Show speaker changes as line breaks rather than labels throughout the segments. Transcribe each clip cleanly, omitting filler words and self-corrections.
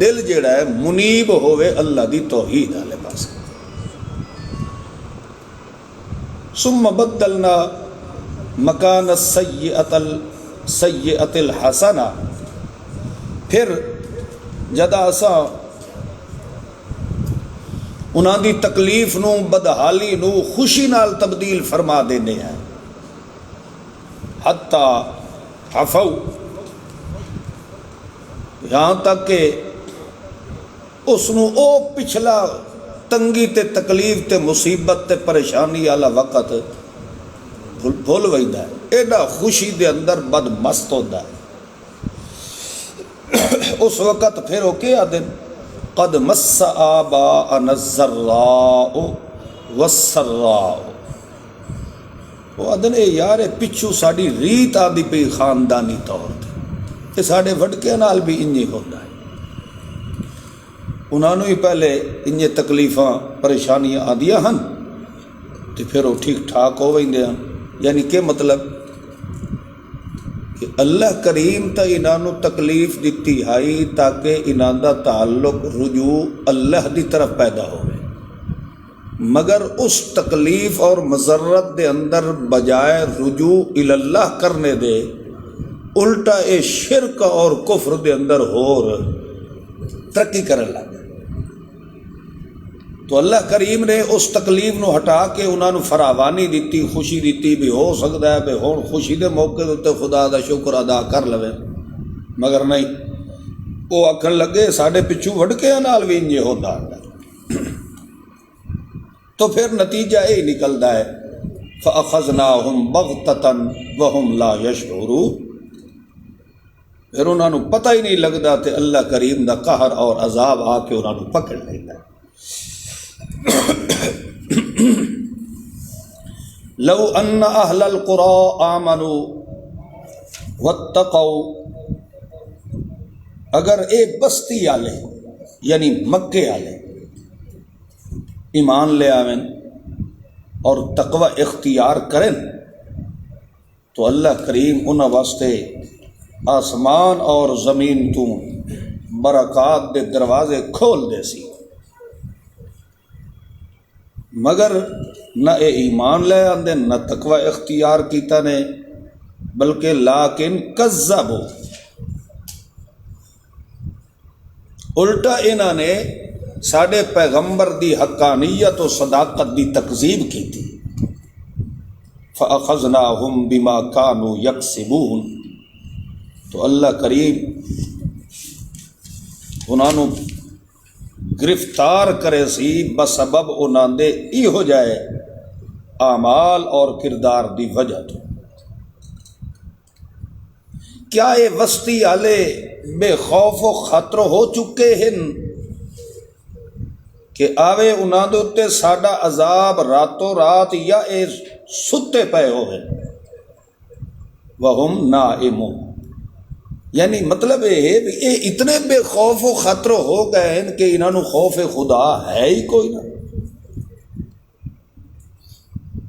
دل جڑا ہے منیب ہوئے اللہ دی توحید والے پاس. ثم بدلنا مکان السیئۃ الحسنہ، پھر جدا اساں انہاں دی تکلیف نو بدحالی نو خوشی نال تبدیل فرما دینے ہیں. حتی عفو، یہاں تک کہ اس نو او پچھلا تنگی تے تکلیف تے مصیبت تے پریشانی والا وقت بھول ویندا ہے، ایڈا خوشی دے اندر بد مست ہوندا ہے. اس وقت پھر وہ کیا دن قد مس آباءنا الضراء والسراء، وہ آدھن اے یار پچھو ساڑی ریت آدھی پی خاندانی طور تے ساڑے وڈکے نال بھی انجی ہوتا ہے. انہوں نے ہی پہلے انجے تکلیفاں پریشانیاں آدیا ہن تو پھر وہ ٹھیک ٹھاک ہو ویندے ہیں. یعنی کہ مطلب کہ اللہ کریم تا انہوں تکلیف دیتی ہائی تاکہ انہوں دا تعلق رجوع اللہ دی طرف پیدا ہوئے، مگر اس تکلیف اور مضرت دے اندر بجائے رجوع اللہ کرنے دے الٹا اے شرک اور کفر دے اندر اور ترقی کرنے لگا. تو اللہ کریم نے اس تکلیف نو ہٹا کے انہوں نے فراوانی دیتی، خوشی دیتی بھی ہو سکتا ہے بھی ہون خوشی دے موقع دے خدا دا شکر ادا کر لوے، مگر نہیں، وہ آکھن لگے ساڑھے پچھو وڈکے نال بھی انجے ہوتا ہے. تو پھر نتیجہ یہ نکلتا ہے فَأَخَذْنَاهُمْ بَغْتَةً وَهُمْ لَا يَشْعُرُونَ، پھر انہوں نے پتہ ہی نہیں لگتا کہ اللہ کریم دا قہر اور عذاب آ کے انہوں نے پکڑ لیتا ہے. لو ان اہل القرى آمنوا واتقوا، اگر اے بستی والے یعنی مکے والے ایمان لے آویں اور تقوی اختیار کریں تو اللہ کریم انہاں واسطے آسمان اور زمین تو برکات دے دروازے کھول دے سی. مگر نہ اے ایمان لے آندے نہ تقوی اختیار کیتا نے، بلکہ لیکن کذبو، الٹا انہوں نے ساڑھے پیغمبر دی حقانیت و صداقت دی تکذیب کی تھی. فَأَخَذْنَاهُمْ بِمَا كَانُوا يَكْسِبُونَ، تو اللہ کریم انہوں نے گرفتار کرے سی بسبب انہوں دے ای ہو جائے اعمال اور کردار دی وجہ تو. کیا یہ وسطی والے بے خوف و خطر ہو چکے ہیں کہ آوے انہوں دے اتے ساڈا عذاب راتوں رات، یا اے ستے پے ہوئے وہم نائمون، یعنی مطلب یہ اتنے بے خوف و خطر ہو گئے ہیں کہ انہوں نے خوف خدا ہے ہی کوئی نہ.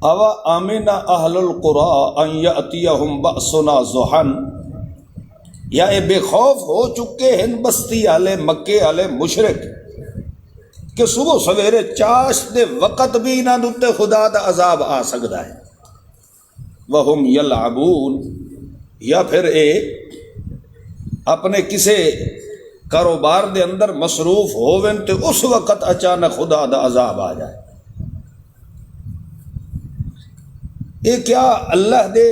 اوا آمن اہل القرى ان یأتیہم بأسنا ضحی، یا یہ بے خوف ہو چکے ہیں بستی والے مکے والے مشرک کہ صبح سویرے چاش دے وقت بھی انہوں نے خدا دا عذاب آ سکتا ہے. وہم یلعبون، یا پھر اے اپنے کسے کاروبار دے اندر مصروف ہوویں تو اس وقت اچانک خدا دا عذاب آ جائے. یہ کیا اللہ دے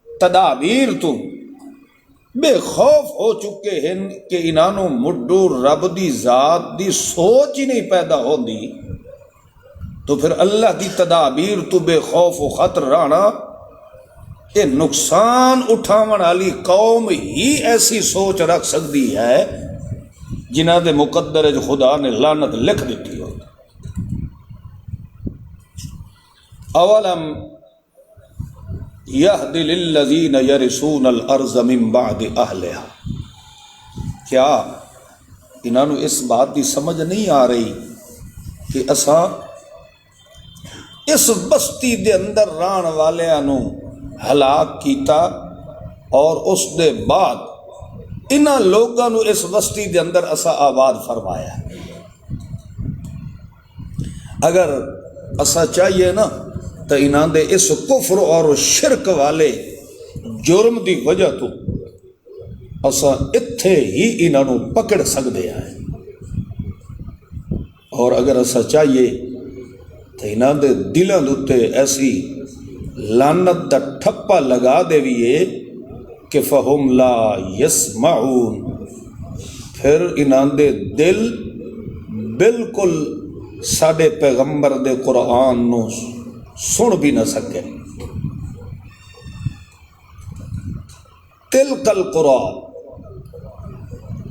تدابیر تو بے خوف ہو چکے ہیں کہ انہوں مڈو رب دی ذات دی سوچ ہی نہیں پیدا ہوندی، تو پھر اللہ دی تدابیر تو بے خوف و خطر رہنا، یہ نقصان اٹھاون والی قوم ہی ایسی سوچ رکھ سکتی ہے جنہ دے مقدر خدا نے لعنت لکھ دیتی ہو. اولم یہد للذین یرثون الارض من بعد اہلها، کیا انہوں نے اس بات کی سمجھ نہیں آ رہی کہ اساں اس بستی دے اندر رہن والوں ہلاک کیتا اور اس دے بعد انہاں لوگوں نو اس بستی دے اندر اسا آباد فرمایا. اگر اسا چاہیے نا تو انہاں دے اس کفر اور شرک والے جرم دی وجہ تو اسا اتھے ہی انہاں نو پکڑ سکدے ہیں. اور اگر اسا چاہیے تو انہاں دے دلاں دے اتے ایسی لعنت دا ٹھپا لگا دیویے کہ فہم لا یسمعون، پھر انہاں دے دل بالکل ساڈے پیغمبر دے قرآن نو سن بھی نہ سکے. تلک القرآ،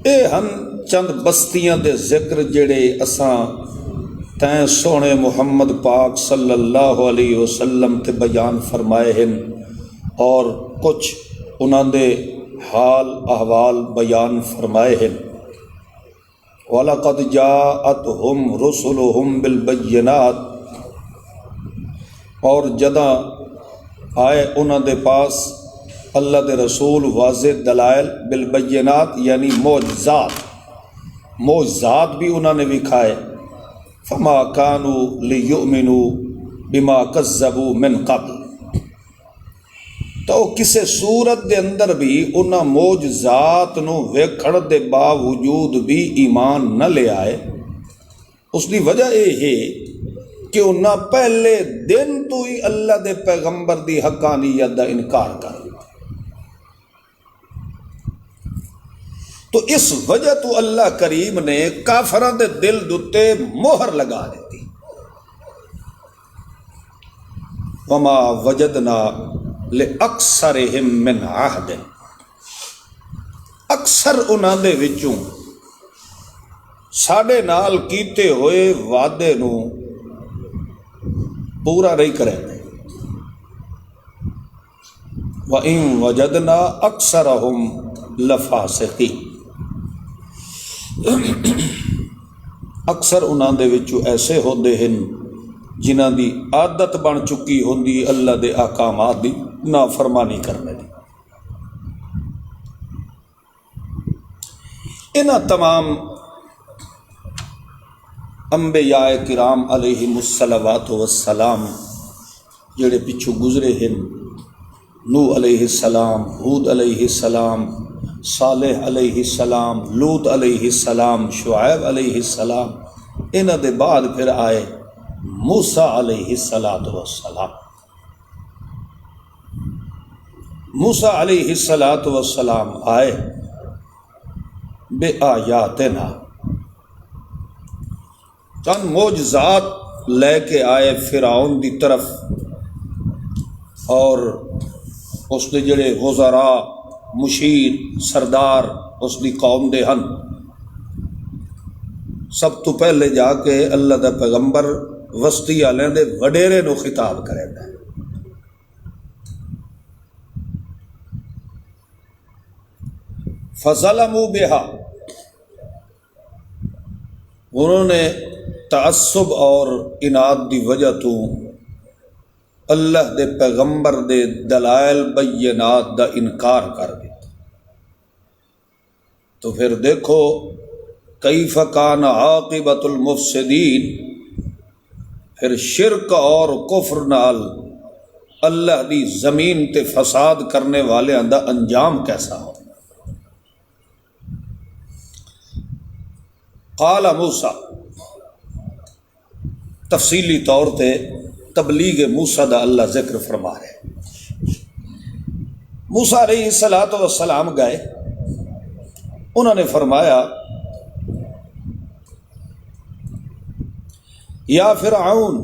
اے ہن چند بستیاں دے ذکر جڑے اساں تیں سونے محمد پاک صلی اللہ علیہ وسلم تے بیان فرمائے ہیں، اور کچھ انہاں دے حال احوال بیان فرمائے ہیں. وَلَقَدْ جَاءَتْهُمْ رُسُلُهُمْ بِالْبَيِّنَاتِ، اور جداں آئے انہاں دے پاس اللہ دے رسول واضح دلائل، بالبینات یعنی معجزات، معجزات بھی انہوں نے دکھائے. فما كانوا ليؤمنوا بما كذبوا من قبل، تو کسے صورت دے اندر بھی انہاں معجزات نو ویکھن دے باوجود بھی ایمان نہ لے آئے. اس دی وجہ یہ ہے کہ انہاں پہلے دن تو ہی اللہ دے پیغمبر دی حقانیت دا انکار کر. تو اس وجہ تو اللہ کریم نے کافران دے دل دوتے مہر لگا دیتی. وما وجدنا لأکثرہم من عہد، اکثر انہاں دے وچوں ساڈے نال کیتے ہوئے وعدے نو پورا نہیں کرے. وَإِن وَجَدْنَا أَكْثَرَهُمْ لَفَاسِقِينَ، اکثر انہاں دے وچوں ایسے ہوندے ہیں جنہاں دی عادت بن چکی ہوندی اللہ دے احکامات دی نافرمانی کرنے دی. انہاں تمام انبیاء کرام علیہم الصلوات والسلام جڑے پچھو گزرے ہیں، نوح علیہ السلام، ہود علیہ السلام، صالح علیہ السلام، لوط علیہ السلام، شعیب علیہ السلام، انہاں دے بعد پھر آئے موسیٰ علیہ السلام. موسیٰ علیہ السلام آئے بے آیاتنا، چند معجزات لے کے آئے فرعون دی طرف، اور اس دے جڑے وزراء، مشیر، سردار اس دی قوم دے ہن، سب تو پہلے جا کے اللہ دا پیغمبر وسطی والے دے وڈیرے نو خطاب کرے گا. فظلموا بها، انہوں نے تعصب اور اناد دی وجہ تو اللہ دے پیغمبر دے دلائل بینات دا انکار کر دیا. تو پھر دیکھو کیف کان عاقبۃ المفسدین، پھر شرک اور کفر نال اللہ دی زمین تے فساد کرنے والے دا انجام کیسا ہو. قال موسیٰ، تفصیلی طور تے تبلیغ موسیٰ دا اللہ ذکر فرما رہے. موسیٰ علیہ السلام گئے، انہوں نے فرمایا یا فرعون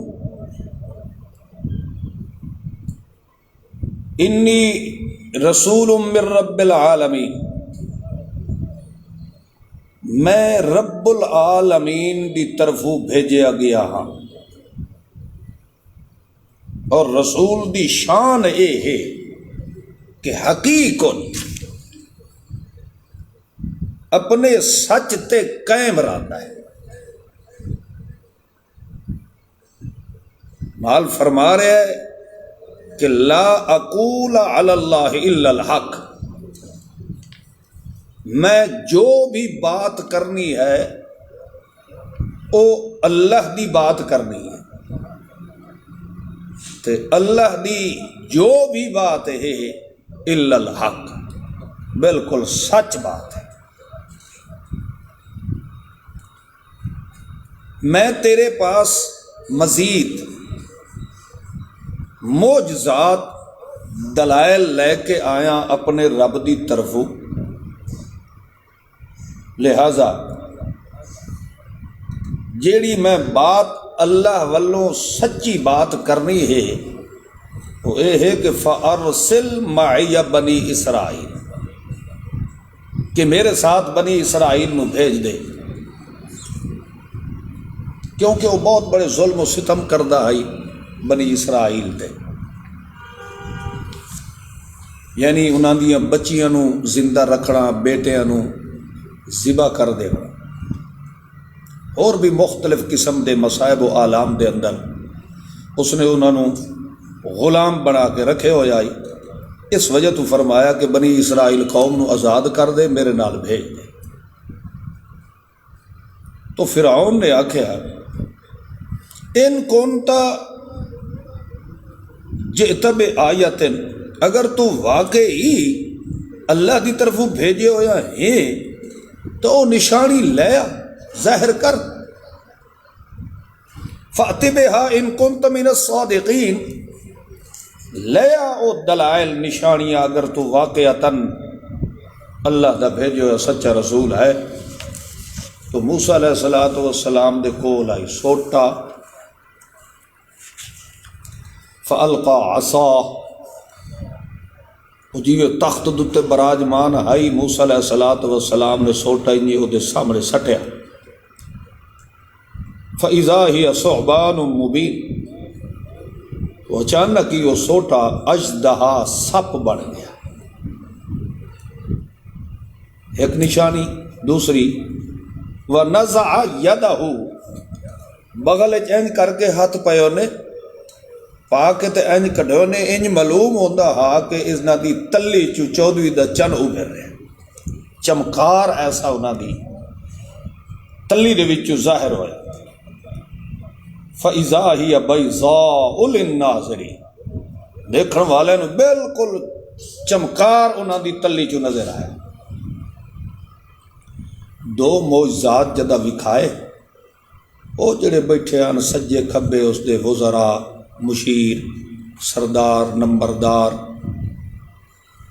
انی رسول من رب العالمین، میں رب العالمین دی طرفوں بھیجیا گیا ہاں، اور رسول دی شان اے ہے کہ حقیقن اپنے سچ تے قائم رہتا ہے. مال فرما رہے ہے کہ لا اقول علی اللہ الا الحق، میں جو بھی بات کرنی ہے وہ اللہ دی بات کرنی ہے، تے اللہ دی جو بھی بات ہے الا الحق، بالکل سچ بات ہے۔ میں تیرے پاس مزید معجزات دلائل لے کے آیا اپنے رب دی طرفوں، لہذا جیڑی میں بات اللہ والوں سچی بات کرنی ہے وہ یہ ہے کہ فَأَرْسِلْ مَعِيَ بنی اسرائیل، کہ میرے ساتھ بنی اسرائیل نو بھیج دے، کیونکہ وہ بہت بڑے ظلم و ستم کردہ ہے بنی اسرائیل تے، یعنی انہاں دیاں بچیاں نو زندہ رکھنا، بیٹیاں نو ذبح کر دینا، اور بھی مختلف قسم دے مصائب و آلام دے اندر اس نے انہوں نے غلام بنا کے رکھے ہو جائی۔ اس وجہ تو فرمایا کہ بنی اسرائیل قوم نو آزاد کر دے، میرے نال بھیج دے۔ تو فرعون نے آکھیا ان کونتا جئت بآیت، اگر تو واقعی اللہ دی طرفوں بھیجے ہویا ہے تو وہ نشانی لیا، ظاہر کر، فأت بها ان کنت من الصادقین، لیا او دلائل نشانیاں اگر تو واقعتاً اللہ دا بھیجے ہویا سچا رسول ہے۔ تو موسیٰ علیہ السلام دے کول آئی سوٹا، فألقى عصاه، جیوے تخت دتے براجمان آئی، موسیٰ علیہ السلام نے سوٹا انجی وہ دے سامنے سٹیا، فَإِذَا هِيَ ثُعْبَانٌ مُبِينٌ، تو اچانک ہی وہ سوٹا اژدہا سپ بن گیا۔ ایک نشانی۔ دوسری وَنَزَعَ يَدَهُ، بغل انج کر کے ہاتھ پیو نے پا کے تے انج کڈو نے، انج معلوم ہوندا ہا کہ اس نا دی تلی چو 14ویں دا چن ابھر رہا، چمکار ایسا انہاں دی تلی دے وچوں ظاہر ہویا۔ فَإِذَا هِيَ بَيْضَاءُ لِلنَّاظِرِينَ، دیکھن والے نو بالکل چمکار انہاں دی تلی چو نظر آیا۔ دو معجزات جدہ وکھائے، او جڑے بیٹھے آن سجے کھبے اس دے وزراء، مشیر، سردار، نمبردار،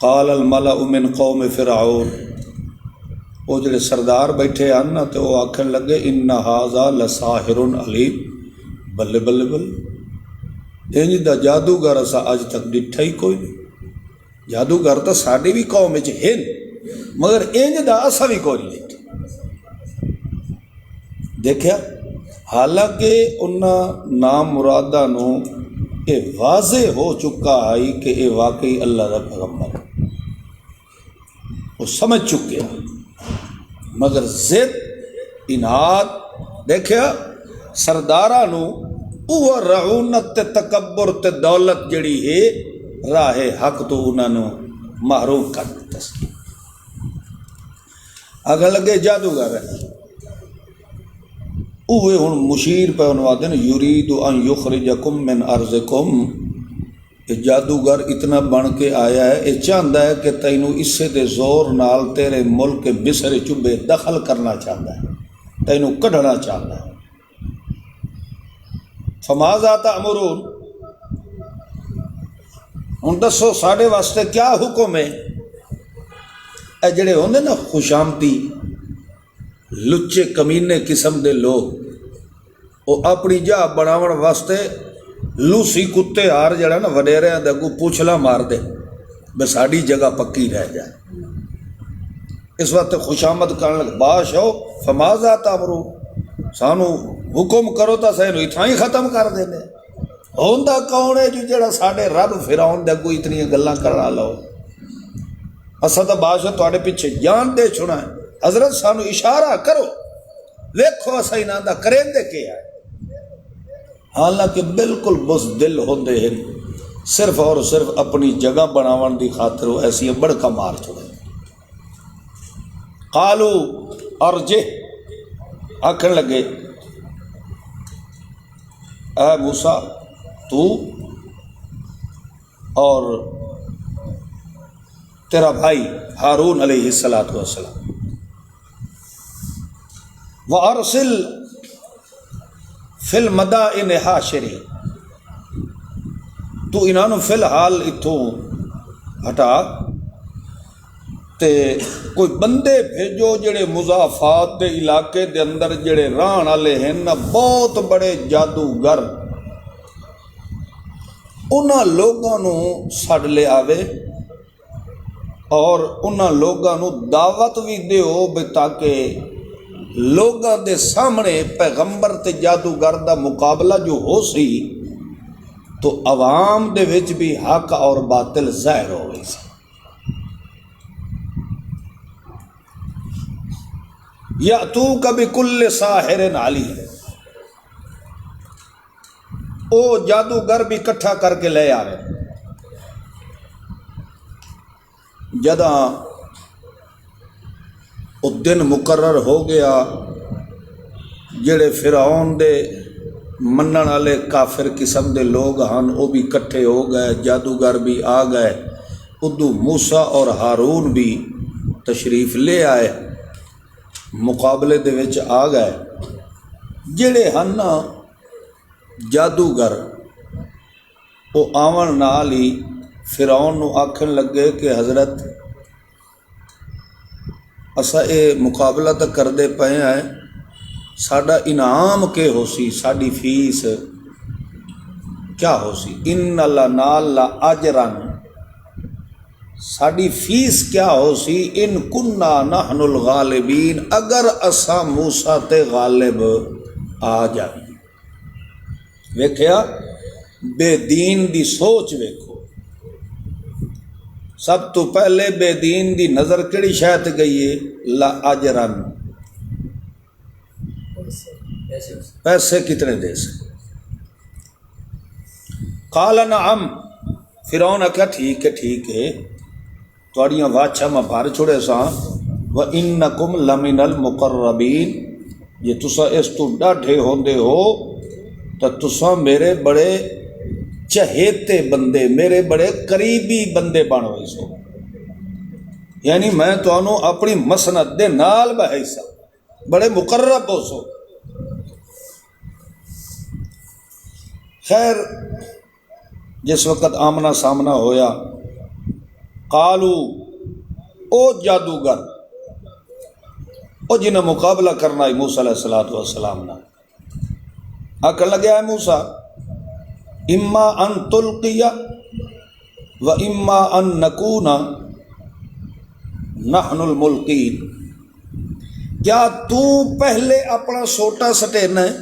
قال الملأ من قوم فرعون، وہ جڑے سردار بیٹھے آن نا تو وہ آکھن لگے ان ھذا لساحر علیم، بلے بلے بلے، انج دا جادوگر اسا اج تک ڈٹھا ہی کوئی نہیں۔ جادوگر تو ساڈی بھی قوم وچ ہن، مگر انج دا اسا بھی کوئی نہیں دیکھیا۔ حالانکہ انہاں نام مرادہ نو یہ واضح ہو چکا ہے کہ یہ واقعی اللہ دا پیغمبر، وہ سمجھ چکے، مگر ضد اناد دیکھیا سرداراں نو وہ رعونت تے تکبر تے دولت جڑی ہے راہ حق تو انہاں نو محروم کر دیتا سی۔ اگر لگے جادوگر ہے، اوہ ہن مشیر پہ انوا دین یرید ان یخرجکم من ارضکم، کہ جادوگر اتنا بن کے آیا ہے، یہ چاہتا ہے کہ تینوں اسے دے زور نال تیرے ملک کے مصر چبے دخل کرنا چاہتا ہے، تینوں کڈھنا چاہتا ہے۔ فماذا تأمرون، ہن دسو ساڈے واسطے کیا حکم ہے؟ اے جڑے ہوندے نا خوشامدی لچے کمینے قسم دے لوگ، وہ اپنی جا بناون واسطے لوسی کتے ہار جڑا نا وڈیریاں دے اگوں پوچھلا مار دے بس ساڈی جگہ پکی رہ جائے، اس وقت خوشامد کرن لگ باش ہو فماذا تأمرون، سانو حکم کرو تا سینو اتھاں ہی ختم کر دینے۔ ہوندا کون ہے جو جڑا ساڈے رب فرعون دے اگوں اتنی گلاں کرا لو، اساں تا باش تواڈے پیچھے جان دے چھڑا ہے، حضرت سانو اشارہ کرو، ویکھو اساں انہاں دا کریندے کیا ہے۔ حالانکہ بالکل بزدل ہوندے ہیں، صرف اور صرف اپنی جگہ بناون دی خاطر وہ ایسی بڑکا مار چھوڑے۔ قالو ارجہ، آکھن لگے اے موسیٰ تو اور تیرا بھائی ہارون علیہ الصلوۃ والسلام وارسل فی المدائن حاشرین، تو انہاں نوں فی الحال اتھوں ہٹا تے کوئی بندے بھیجو جڑے مضافات دے علاقے دے اندر جڑے رہن والے ہیں نا بہت بڑے جادوگر، انہاں لوگاں نوں سڈ لے آوے اور انہاں لوگاں نوں دعوت بھی دیو بھی تاکہ لوگاں دے سامنے پیغمبر تے جادوگر دا مقابلہ جو ہو سی تو عوام دے وچ بھی حق اور باطل ظاہر ہو گئی سی۔ یأتوک بکل ساحر علیم، او جادوگر بھی کٹھا کر کے لے آوے۔ جداں او دن مقرر ہو گیا، جڑے فرعون دے منن والے کافر قسم دے لوگ ہن وہ بھی کٹھے ہو گئے، جادوگر بھی آ گئے، ادو موسیٰ اور ہارون بھی تشریف لے آئے، مقابلے دے وچ آ گئے۔ جڑے ہن نا جادوگر وہ آون نال ہی فرعون نو آکھن لگے کہ حضرت اسا اے مقابلہ تو کردے پئے ہیں، ساڈا انعام کے ہو سی، ساڈی فیس کیا ہو سی؟ ان لنا لاجرن، ساڈی فیس کیا ہو سی؟ ان کنا نحن الغالبین، اگر اسا موسیٰ تے غالب آ جائیں۔ ویکھیا بے دین دی سوچ ویکھو، سب تو پہلے بے دین دی نظر کیڑی شے تے گئی ہے؟ لا اجرن، پیسے کتنے دے سے؟ قال نعم، فرعون آکھیا ٹھیک ہے ٹھیک ہے، تواڈیاں واچھا میں بھر چھڑے ساں، وَإِنَّكُمْ لَمِنَ الْمُقَرَّبِينَ، جے تسا اس تو ڈاڈھے ہوندے ہو تو تسا میرے بڑے چہیتے بندے، میرے بڑے قریبی بندے بن ہوئے سو، یعنی میں تانوں اپنی مسند دے نال بہائی سا، بڑے مقرب ہو سو۔ خیر جس وقت آمنا سامنا ہویا، قالو، او جادوگر، او جنہیں مقابلہ کرنا ہے موسیٰ علیہ السلام نے، آکھن لگیا ہے موسیٰ اما ان تلقی و اما ان نکون نحن الملقین، کیا تو پہلے اپنا سوٹا سٹینا ہے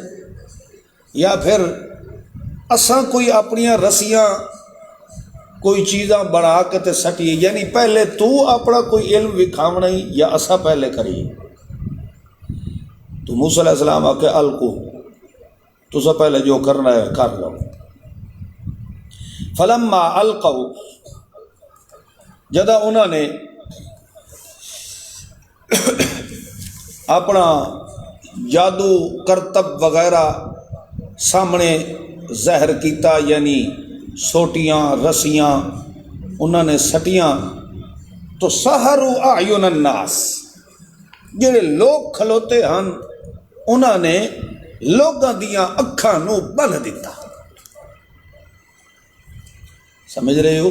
یا پھر اساں کوئی اپنیاں رسیاں کوئی چیزاں بڑھا کے تے سٹی، یعنی پہلے تو اپنا کوئی علم وکھاونا ہی یا اساں پہلے کریے؟ تو موسیٰ علیہ السلام آکے القو، تو سب پہلے جو کرنا ہے کر لو۔ فلما القوا، جدا انہوں نے اپنا جادو کرتب وغیرہ سامنے ظاہر کیتا، یعنی سوٹیاں رسیاں انہوں نے سٹیاں، تو سحروا اعین الناس، جڑے لوگ کھلوتے ہن انہوں نے لوگاں دیاں اکھاں نو بن دیتا۔ سمجھ رہے ہو؟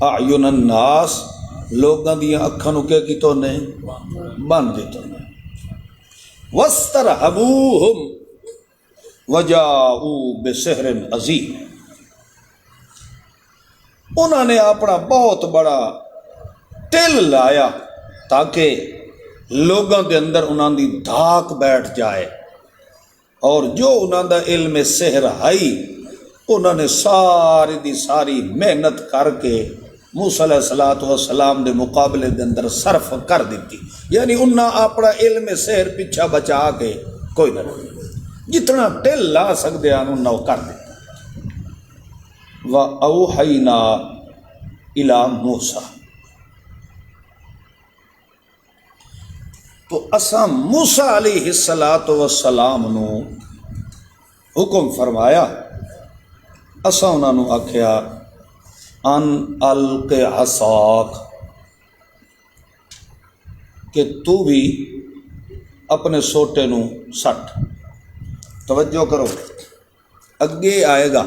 اعین الناس، لوگاں دیاں اکھاں نو کیا کیتو نے؟ بن دیتو نے۔ واسترہبوہم وجاؤوا بسحر عظیم، انہوں نے اپنا بہت بڑا ٹل لایا تاکہ لوگاں دے اندر انہوں دی دھاک بیٹھ جائے، اور جو انہوں دا علم سحر آئی انہوں نے ساری دی ساری محنت کر کے موسیٰ علیہ السلام دے مقابلے دے اندر صرف کر دیتی، یعنی انہاں اپنا علم سحر پیچھا بچا کے کوئی نہ جتنا ٹل لا سکتے ہیں انہوں نے کر دیتا۔ وَأَوْحَيْنَا إِلَى مُوسَىٰ، تو اساں موسیٰ علیہ الصلاۃ والسلام نو حکم فرمایا، اساں انہاں نو آکھیا ان الق عصاک، کہ تو بھی اپنے سوٹے نو سٹ۔ توجہ کرو، اگے آئے گا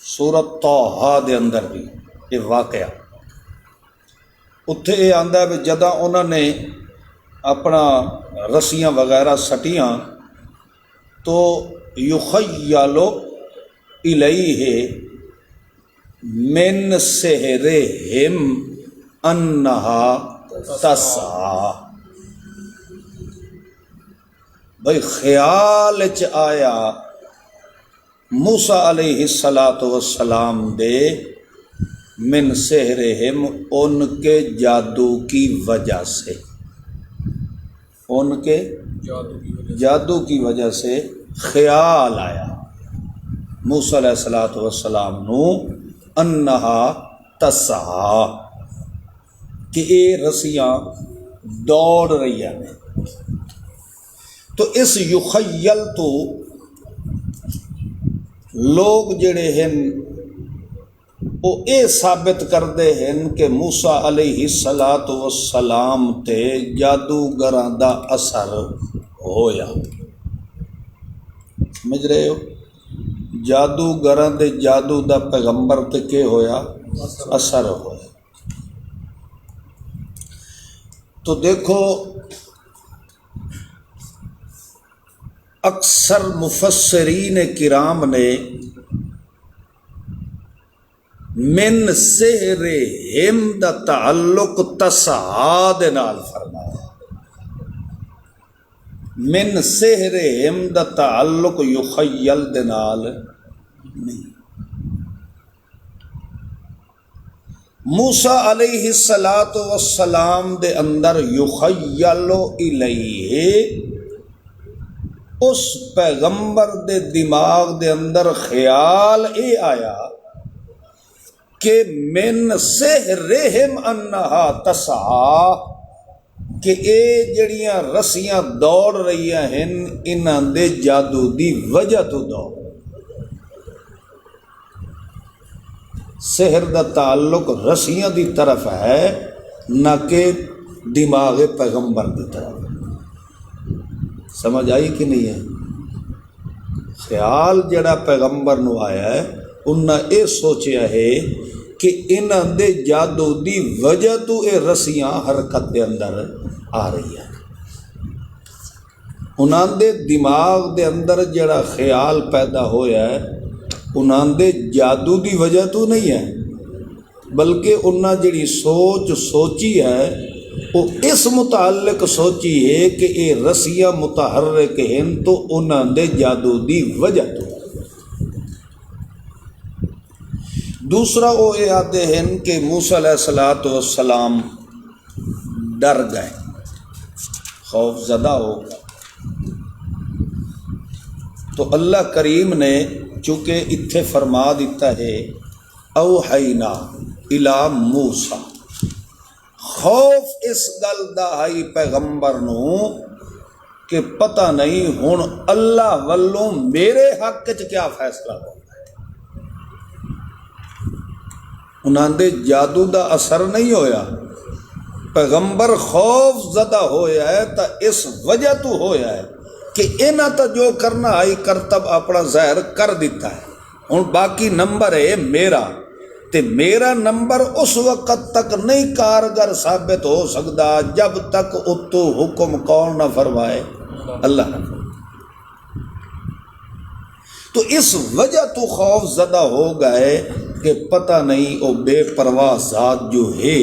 سورۃ طٰہٰ دے اندر بھی یہ واقعہ، اتھے یہ آندا ہے جداں انہوں نے اپنا رسیاں وغیرہ سٹیاں تو یخیل الیہ من سحرہم انہا تسعیٰ، بھائی خیال چ آیا موسیٰ علیہ الصلاۃ والسلام دے من سحرہم، ان کے جادو کی وجہ سے، ان کے جادو کی وجہ سے خیال آیا موسیٰ علیہ الصلاۃ والسلام نو انہا تسعیٰ، کہ یہ رسیاں دوڑ رہی ہیں۔ تو اس یخیل تو لوگ جڑے ہیں وہ اے ثابت کردے ہیں کہ موسیٰ علیہ الصلاۃ والسلام تے جادوگراں دا اثر ہویا۔ سمجھ رہے ہو؟ جادوگراں دے جادو دا پیغمبر تے کہ ہویا؟ اثر ہویا۔ تو دیکھو اکثر مفسرین کرام نے من سحرہم دا تعلق تسعیٰ دے نال فرمایا، من سحرہم دا تعلق یخیل دے نال نہیں۔ موسیٰ علیہ الصلاۃ والسلام دے اندر یخیل الیہ، اس پیغمبر دے دماغ دے اندر خیال اے آیا کہ من سحرہم انہا تسعیٰ، کہ اے جڑیاں رسیاں دوڑ رہی ہیں انہاں دے جادو دی وجہ تو دوڑ۔ سحر دا تعلق رسیاں دی طرف ہے نہ کہ دماغ پیغمبر دی طرف۔ سمجھ آئی کہ نہیں ہے؟ خیال جڑا پیغمبر نو آیا ہے انہاں اے سوچیا ہے کہ انہاں دے جادو دی وجہ تو اے رسیاں حرکت دے اندر آ رہی ہیں۔ انہاں دے دماغ دے اندر جڑا خیال پیدا ہویا ہے انہاں دے جادو دی وجہ تو نہیں ہے، بلکہ انہاں جڑی سوچ سوچی ہے وہ اس متعلق سوچی ہے کہ اے رسیاں متحرک ہیں تو انہاں دے جادو دی وجہ تو۔ دوسرا وہ یہ آتے ہیں کہ موسیٰ علیہ الصلاۃ والسلام ڈر گئے، خوف زدہ ہو گئے، تو اللہ کریم نے چونکہ اتھے فرما دیتا ہے اوحینا الی موسیٰ، خوف اس گل دا ہائی پیغمبر نو کہ پتہ نہیں ہن اللہ والوں میرے حق چ کیا فیصلہ ہو۔ انہاں دے جادو دا اثر نہیں ہویا، پیغمبر خوف زدہ ہویا ہے تا اس وجہ تو ہویا ہے کہ انہاں تا جو کرنا آئی کرتب اپنا ظاہر کر دیتا ہے، ہن باقی نمبر ہے میرا، تے میرا نمبر اس وقت تک نہیں کارگر ثابت ہو سکتا جب تک اتو حکم کون نہ فرمائے؟ اللہ نہ۔ تو اس وجہ تو خوف زدہ ہو گئے کہ پتہ نہیں او بے پرواہ ذات جو ہے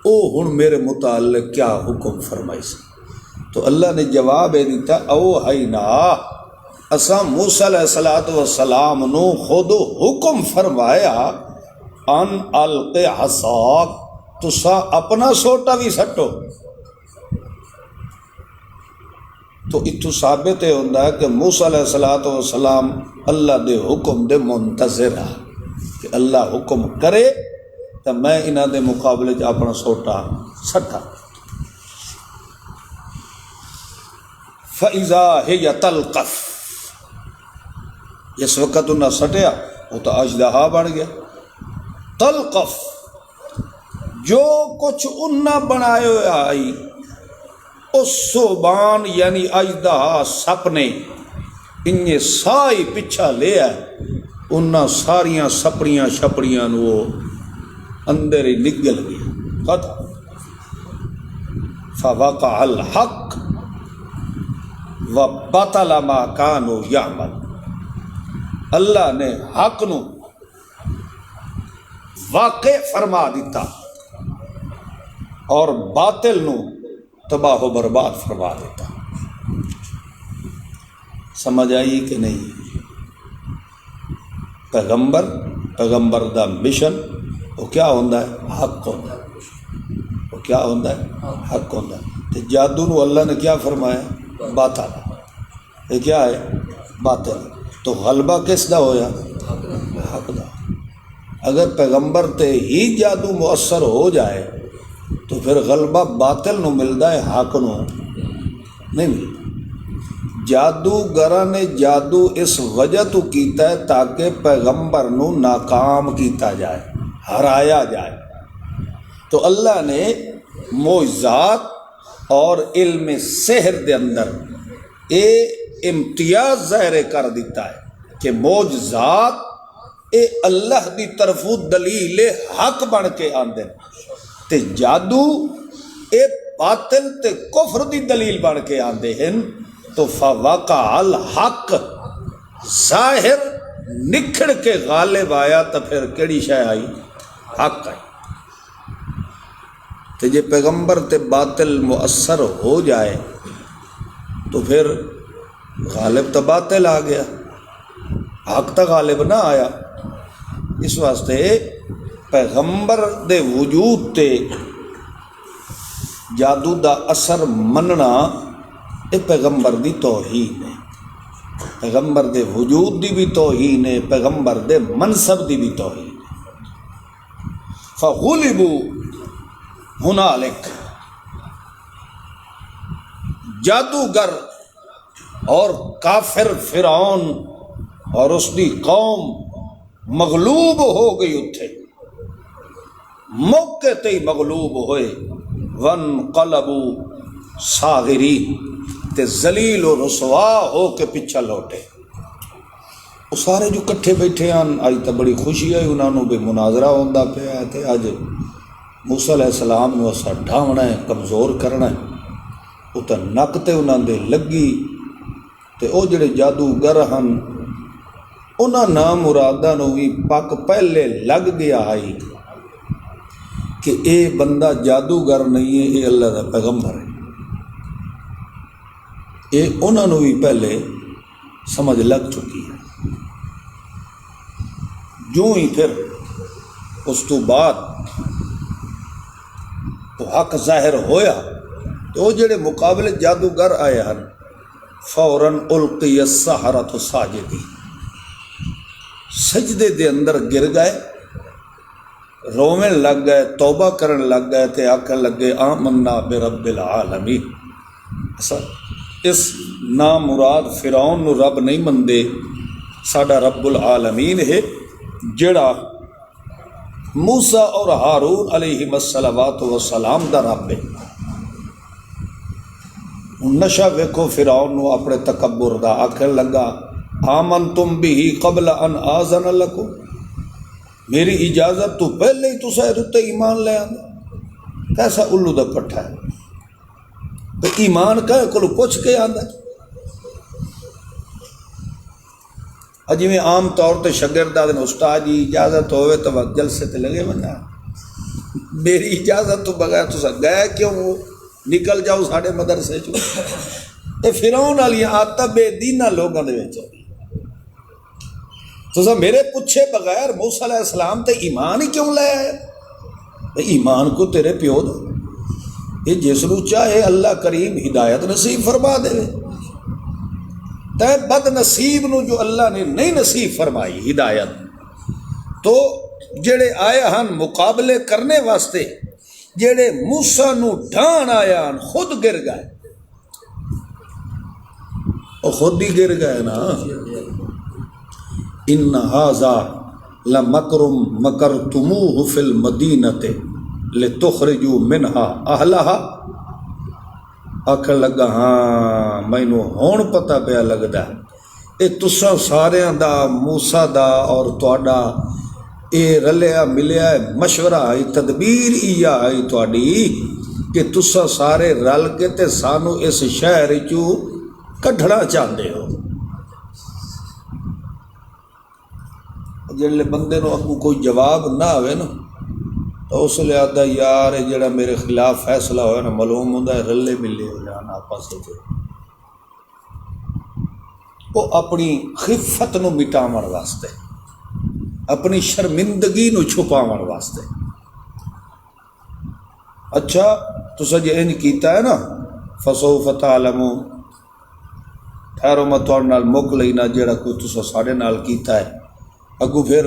او ہن میرے متعلق کیا حکم فرمائی سی۔ تو اللہ نے جواب دیتا اوحینا، اساں موسیٰ علیہ الصلوۃ والسلام نو خود حکم فرمایا ان الق عصاک، تسا اپنا سوٹا بھی سٹو۔ تو اتو ثابت ہے ہوندا ہے کہ موسیٰ علیہ الصلوۃ والسلام اللہ دے حکم دے منتظر ہے کہ اللہ حکم کرے تو میں انہاں دے مقابلے اپنا سوٹا سٹا۔ فَإِذَا هِيَ تَلْقَفُ، جس وقت انہیں سٹیا وہ تو اژدہا بن گیا۔ تلقف، جو کچھ انہیں بنائے ہوئے آئی اس صوبان یعنی اژدہا سپ نے انہیں سائی پچھا لیا، انہیں ساریاں سپڑیاں شپڑیاں وہ اندر ہی نگل گیا، ختم۔ فوقع الحق وبطل ما كانوا يعمل، اللہ نے حق نو واقع فرما دیتا اور باطل نو تباہ و برباد فرما دیتا۔ سمجھ آئی کہ نہیں؟ پیغمبر دا مشن وہ کیا ہوندا ہے؟ حق ہوندا ہے۔ وہ کیا ہوندا ہے؟ حق ہوندا ہے۔ تے جادو نو اللہ نے کیا فرمایا؟ باطل۔ یہ کیا ہے؟ باطل۔ تو غلبہ کس دا ہویا؟ حق دا۔ اگر پیغمبر تے ہی جادو مؤثر ہو جائے تو پھر غلبہ باطل نو ملدا ہے، حق نو نہیں ملدا۔ جادوگراں نے جادو اس وجہ تو کیتا ہے تاکہ پیغمبر نو ناکام کیتا جائے، ہرایا جائے۔ تو اللہ نے معجزات اور علم سحر دے اندر اے امتیاز ظاہر کر دیتا ہے کہ معجزات اے اللہ دی طرفوں دلیل حق بن کے آندے تے جادو اے باطل تے کفر دی دلیل بن کے آندے ہیں۔ تو فوقع الحق، ظاہر نکھڑ کے غالب آیا تو پھر کیڑی شے آئی؟ حق آئی۔ تو جے پیغمبر تے باطل مؤثر ہو جائے تو پھر غالب تو باطل آ گیا، حق تو غالب نہ آیا۔ اس واسطے پیغمبر دے وجود تے جادو دا اثر مننا یہ پیغمبر دی توہین ہے، پیغمبر دے وجود دی بھی توہین ہے، پیغمبر دے منصب دی بھی توہین ہے۔ فغلبوا ہنالک، جادوگر اور کافر فرعون اور اس دی قوم مغلوب ہو گئی، اتھے موقع تے ہی مغلوب ہوئے۔ وانقلبوا صاغرین، تے ذلیل و رسوا ہو کے پیچھا لوٹے۔ وہ سارے جو کٹھے بیٹھے ہیں، آج تو بڑی خوشی ہے، انہوں نے بھی مناظرہ ہوندا پیا ہے تے اج موسیٰ علیہ السلام نو اسا ڈھاونا ہے، کمزور کرنا ہے۔ وہ تو نک تے انہوں دے لگی تے او جڑے جادوگر ہن انہاں نام مرادہ نو بھی پک پہلے لگ گیا آئی کہ اے بندہ جادوگر نہیں ہے، اے اللہ دا پیغمبر ہے۔ اے انہاں نو بھی پہلے سمجھ لگ چکی ہے۔ جو ہی پھر اس تو بعد تو حق ظاہر ہویا تو وہ جڑے مقابلے جادوگر آئے ہیں فوراً القی السحرۃ ساجدین، سجدے دے اندر گر گئے، رومن لگ گئے، توبہ کرن لگ گئے تے آکھن لگے آمنا برب العالمین۔ اس نامراد فرعون نو رب نہیں مندے، ساڈا رب العالمین ہے جڑا موسیٰ اور ہارون علیہم السلام دا رب ہے۔ نشا ویکھو فرعون نو اپنے تکبر دا، آکھن لگا آمنتم بہ قبل ان آذن لکم، میری اجازت تو پہلے ہی تسا تے ایمان لے آندا۔ کیسا الو دا پٹھا ہے، ایمان کہے کلو پوچھ کے آندا۔ جی میں عام طور تے شاگرد آدھے استاد جی اجازت ہوئے تو وقت جلسے تے لگے بنا، میری اجازت تو بغیر تسا گئے کیوں ہو، نکل جاؤ ساڑھے مدرسے چو۔ اے فرعون والی آدت بے دینہ لوگوں دے وچ تسا میرے پوچھے بغیر موسیٰ علیہ السلام تے ایمان ہی کیوں لے آئے؟ ایمان کو تیرے پیو دو، یہ جس نو چاہے اللہ کریم ہدایت نصیب فرما دے، تے بد نصیب نو جو اللہ نے نہیں نصیب فرمائی ہدایت، تو جڑے آئے ہن مقابلے کرنے واسطے، جڑے موسیٰ نو ڈھان آیا ہن خود گر گئے۔ وہ خود ہی گر گئے نا. ان ھذا لمکر مکرتموہ فی المدینۃ لتخرجوا منها اہلها. آخر لگا ہاں مینوں ہون پتہ پیا لگدا اے تساں ساریاں دا موسیٰ دا اور تہاڈا اے رلیا ملیا مشورہ ہے تدبیر ایا ہے تہاڈی کہ تساں سارے رل کے تے سانو اس شہر چوں کڈھنا چاہندے ہو. جڑے بندے نو اگوں کوئی جواب نہ آوے نا تو اس لیے آدھا یار جڑا میرے خلاف فیصلہ ہویا نا معلوم ہوندا ہے رلے ملے ہو جان آپس وچ. وہ اپنی خفت نو مٹاون واسطے اپنی شرمندگی نو چھپاون واسطے. اچھا تساں جے انج کیتا ہے نا فسوف تعلمون ٹھہرو میں تہاڈے نال مک لینا جڑا کوئی تساں ساڈے نال کیتا ہے. اگوں پھر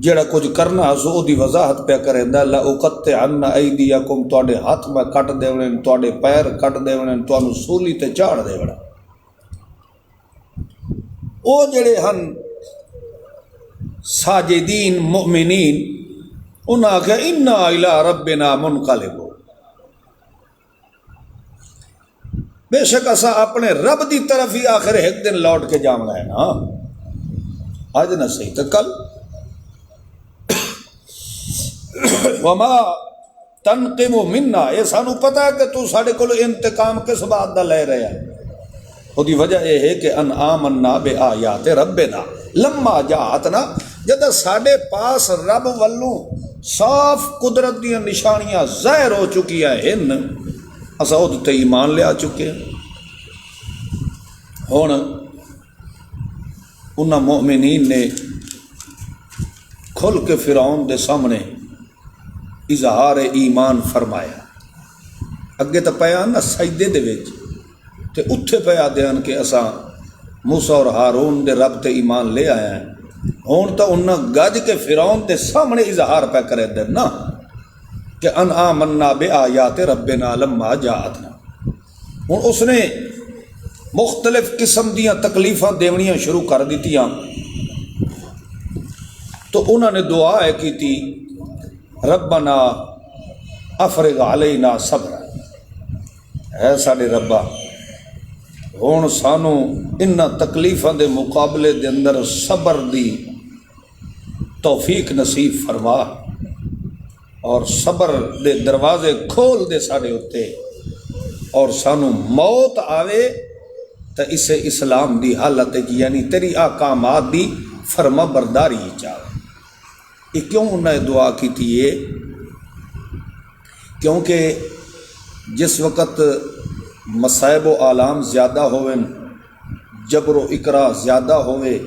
جڑا کچھ کرنا سو دی وضاحت پہ کریندا لا اقطعن ایدیکم تہاڈے ہاتھ میں کٹ دیونے تہاڈے پیر کٹ دیونے تانوں سولی تے چاڑ دیونا. او جڑے ہن ساجدین مؤمنین انہاں آکھیا انا الی ربنا منقلبون. بے شک اساں اپنے رب دی طرف ہی آخر ایک دن لوٹ کے جانا ہے نا. آج نہ صحیح تو کل. وما تنقم منا یہ سانو پتہ ہے کہ تو ساڈے کول انتقام کس بات دا لے رہا ہے. وہ وجہ یہ ہے کہ ان آمنا بآیات ربنا لما جاءتنا جد ساڈے پاس رب والوں صاف قدرت دیا نشانیاں ظاہر ہو چکی ہیں اساں اود تے ایمان لے آ چکے ہیں. ہن انہاں مومنین نے کھل کے فرعون دے سامنے اظہار ایمان فرمایا. اگے تو پیا نا سجدے دے وچ تے اتھے پیا دیان کہ اساں موسیٰ اور ہارون دے رب تے ایمان لے آیا ہیں. ہون تو انہاں گج کے فرعون دے سامنے اظہار پہ کرے دے نا کہ ان آمنا بآیات ربنا لما جاءتنا. ہن اس نے مختلف قسم دیاں تکلیفاں دیونیاں شروع کر دیتیاں تو انہوں نے دعا کی تھی ربنا افرغ علینا صبر. ہے ساڈے ربا ہن سانو انہاں تکلیفاں دے مقابلے دے اندر صبر دی توفیق نصیب فرما اور صبر دے دروازے کھول دے ساڈے اتے اور سانو موت آوے تو اسے اسلام دی حالت یعنی تیری احکامات دی فرما برداری چاہے. یہ کیوں انہیں دعا کی تھی یہ کیونکہ جس وقت مصائب و آلام زیادہ ہوئے جبر و اکراہ زیادہ ہوئے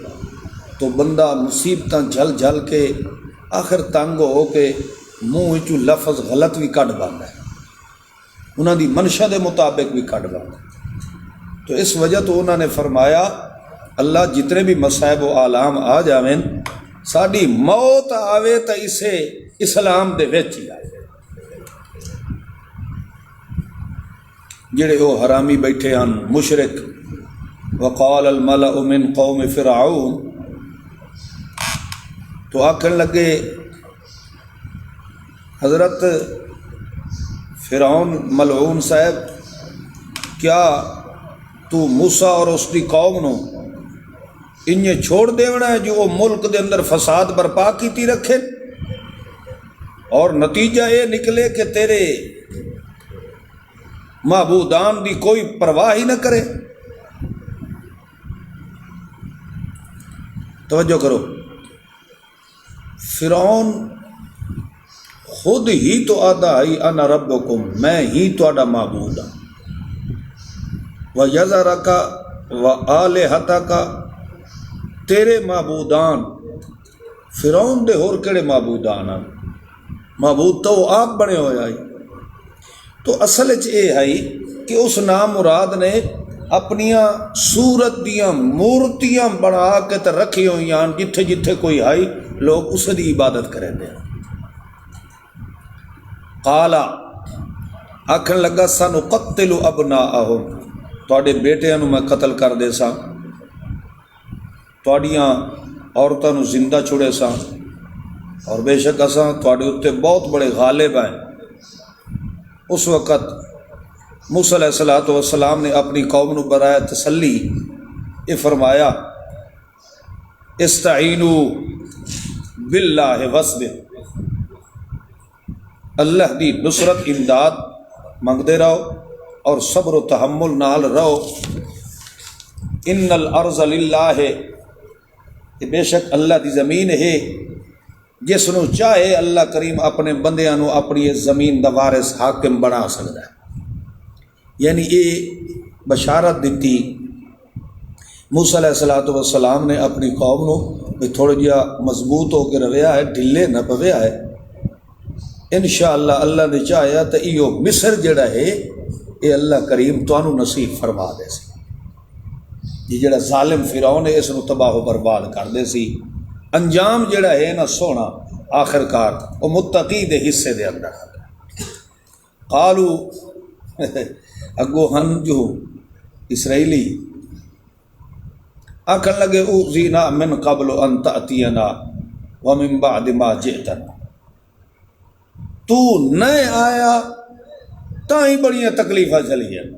تو بندہ مصیبتاں جھل جھل کے آخر تنگ ہو کے منہ چوں لفظ غلط بھی کٹ باندا ہے انہاں دی منشا دے مطابق بھی کٹ باندا ہے. تو اس وجہ تو انہوں نے فرمایا اللہ جتنے بھی مصائب و آلام آ جاویں ساڈی موت آوے تو اسے اسلام دے وچ ہی آئے. جڑے وہ حرامی بیٹھے ہیں مشرک وقال الملأ من قوم فرعون تو آکھن لگے حضرت فرعون ملعون صاحب کیا تو موسیٰ اور اس کی قوم نو انہیں چھوڑ دیونا ہے جو وہ ملک دے اندر فساد برپا کیتی رکھے اور نتیجہ یہ نکلے کہ تیرے معبودان دی کوئی پرواہ ہی نہ کرے. توجہ کرو فرعون خود ہی تو آدھا ہی انا ربکم میں ہی تہاڈا معبود ہوں وَيَذَرَكَ وَآلِهَتَكَ تیرے معبودان فرعون دے ہور کیڑے معبودان ہیں معبود تو وہ آپ بنے ہوئے آئی. تو اصل یہ ہے کہ اس نام مراد نے اپنیاں صورت دیاں مورتیاں بنا کے تے رکھی ہوئی ہیں جتھے جتھے کوئی آئی لوگ اس دی عبادت کریں دے. قالا آکھن لگا سنقتل ابناءہم تواڈے بیٹیاں نو میں قتل کر دے سا، تواڈیاں عورتاں نو زندہ چھڑے سا، اور بے شک اساں تواڈے اتنے بہت بڑے غالب ہیں۔ اس وقت موسیٰ علیہ السلام نے اپنی قوم نو برائے تسلی یہ فرمایا استعینوا باللہ واصبر، اللہ دی نصرت امداد منگتے رہو اور صبر و تحمل نال رہو۔ ان الارض للہ، کہ بے شک اللہ دی زمین ہے، جس نو چاہے اللہ کریم اپنے بندیاں نو اپنی زمین دا وارث حاکم بنا سکتا ہے۔ یعنی یہ بشارت دیتی موسیٰ علیہ السلام نے اپنی قوم نو بھی تھوڑا جہا مضبوط ہو کے رویا ہے، ڈھلے نہ پویا ہے۔ انشاءاللہ اللہ نے چاہیا تو ایو مصر جڑا ہے یہ اللہ کریم تانوں نصیب فرما دے سی۔ یہ جڑا ظالم فرعون ہے اس نو تباہ و برباد کر دے سی۔ انجام جڑا ہے نا سونا آخر کار وہ متقی دے حصے دے اندر قالو اگو ہن جو اسرائیلی آکھن لگے اوذینا من قبل ان تأتینا ومن بعد ما جئتنا، تو نہ آیا تاں بڑیاں تکلیفاں چلی ہیں،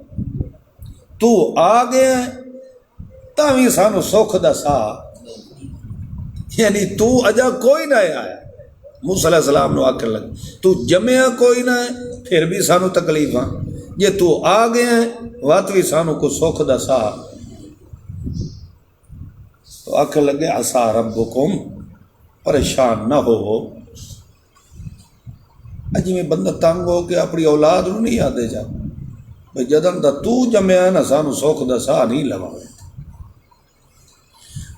تو آ گیا تاں بھی سانو سکھ دسا، یعنی تو اجا کوئی نہ آیا۔ موسیٰ علیہ السلام نو آکھن لگے تو جمعہ کوئی نہ ہے پھر بھی سانو تکلیفاں، جے تو آ گیا وات بھی سانو کو سکھ دسا۔ تو آکھن لگے عسیٰ ربکم، پریشان نہ ہو۔ اجی میں بندہ تنگ ہو کہ اپنی اولاد نو نہیں آدے جا بھئی جدن دا تو جمعہ نہ سانو سکھ دسا نہیں لوا۔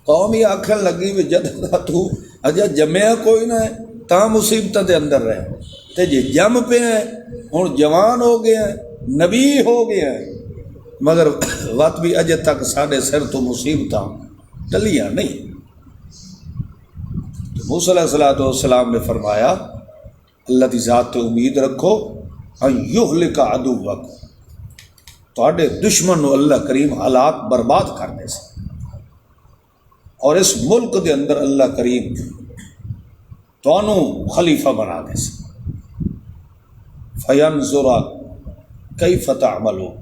قوم یہ آکھن لگی بھی جدن دا تو اجا جمعہ کوئی نہ ہے تاں مصیبتہ دے اندر رہے تے جی جم پہ ہیں ہن جوان ہو گیا ہے نبی ہو گیا ہے، مگر وقت بھی اجے تک ساڑھے سر تو مصیبتاں ٹلیاں نہیں۔ تو موسیٰ علیہ السلام نے فرمایا اللہ دی ذات تے امید رکھو ان یہلک عدوک، تواڈے دشمن نو اللہ کریم ہلاک برباد کر دے سی، اور اس ملک دے اندر اللہ کریم تانوں خلیفہ بنا دے سی۔ فینظر کیف تعملون،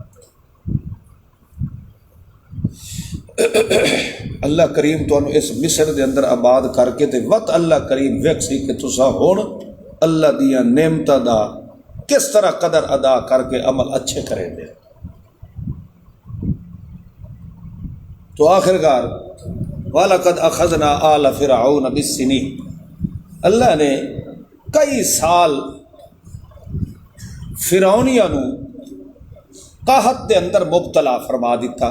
اللہ کریم تانوں اس مصر دے اندر آباد کر کے تے وقت اللہ کریم ویکھ سی کہ تساں ہن اللہ دیاں نعمتاں دا کس طرح قدر ادا کر کے عمل اچھے کریں دے۔ تو آخر کار وَلَقَدْ أَخَذْنَا آلَ فِرْعَوْنَ بِالسِّنِينَ، اللہ نے کئی سال فرعونیاں نو قحط دے اندر مبتلا فرما دیتا،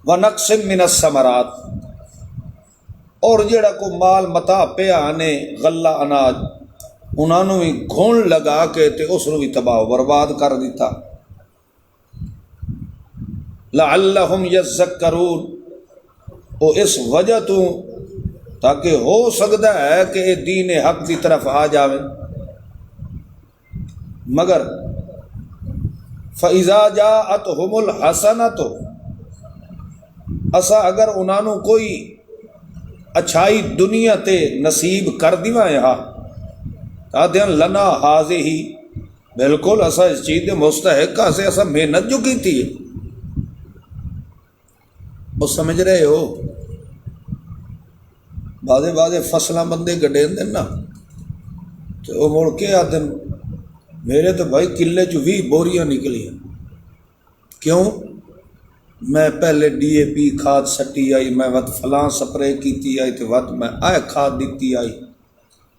وَنَقْصٍ مِّنَ الثَّمَرَاتِ، اور جڑا کو مال متا پیا آنے غلہ اناج انہوں نے بھی گھون لگا کے تے اس نے بھی تباہ و برباد کر دیتا۔ لعلہم یذکرون، او اس وجہ تو تاکہ ہو سکتا ہے کہ یہ دین حق کی طرف آ جاوے، مگر فَإِذَا جَاءَتْهُمُ الْحَسَنَةُ، اسا اگر انہوں کوئی اچھائی دنیا تے نصیب کر دیواں ہاں آدھیں لنا حاضے ہی، بالکل اسا اس چیز دے مستحق سے اسا محنت جو کی تھی، وہ سمجھ رہے ہو بعضے فصلیں بندے گڈے دن نا تو وہ مڑ کے آدھیں میرے تو بھائی کلے چ 20 بوریاں نکلی ہیں، کیوں؟ میں پہلے ڈی اے پی کھاد سٹی آئی، میں وقت فلاں سپرے کیتی آئی تو وقت میں آئے کھاد دیتی آئی،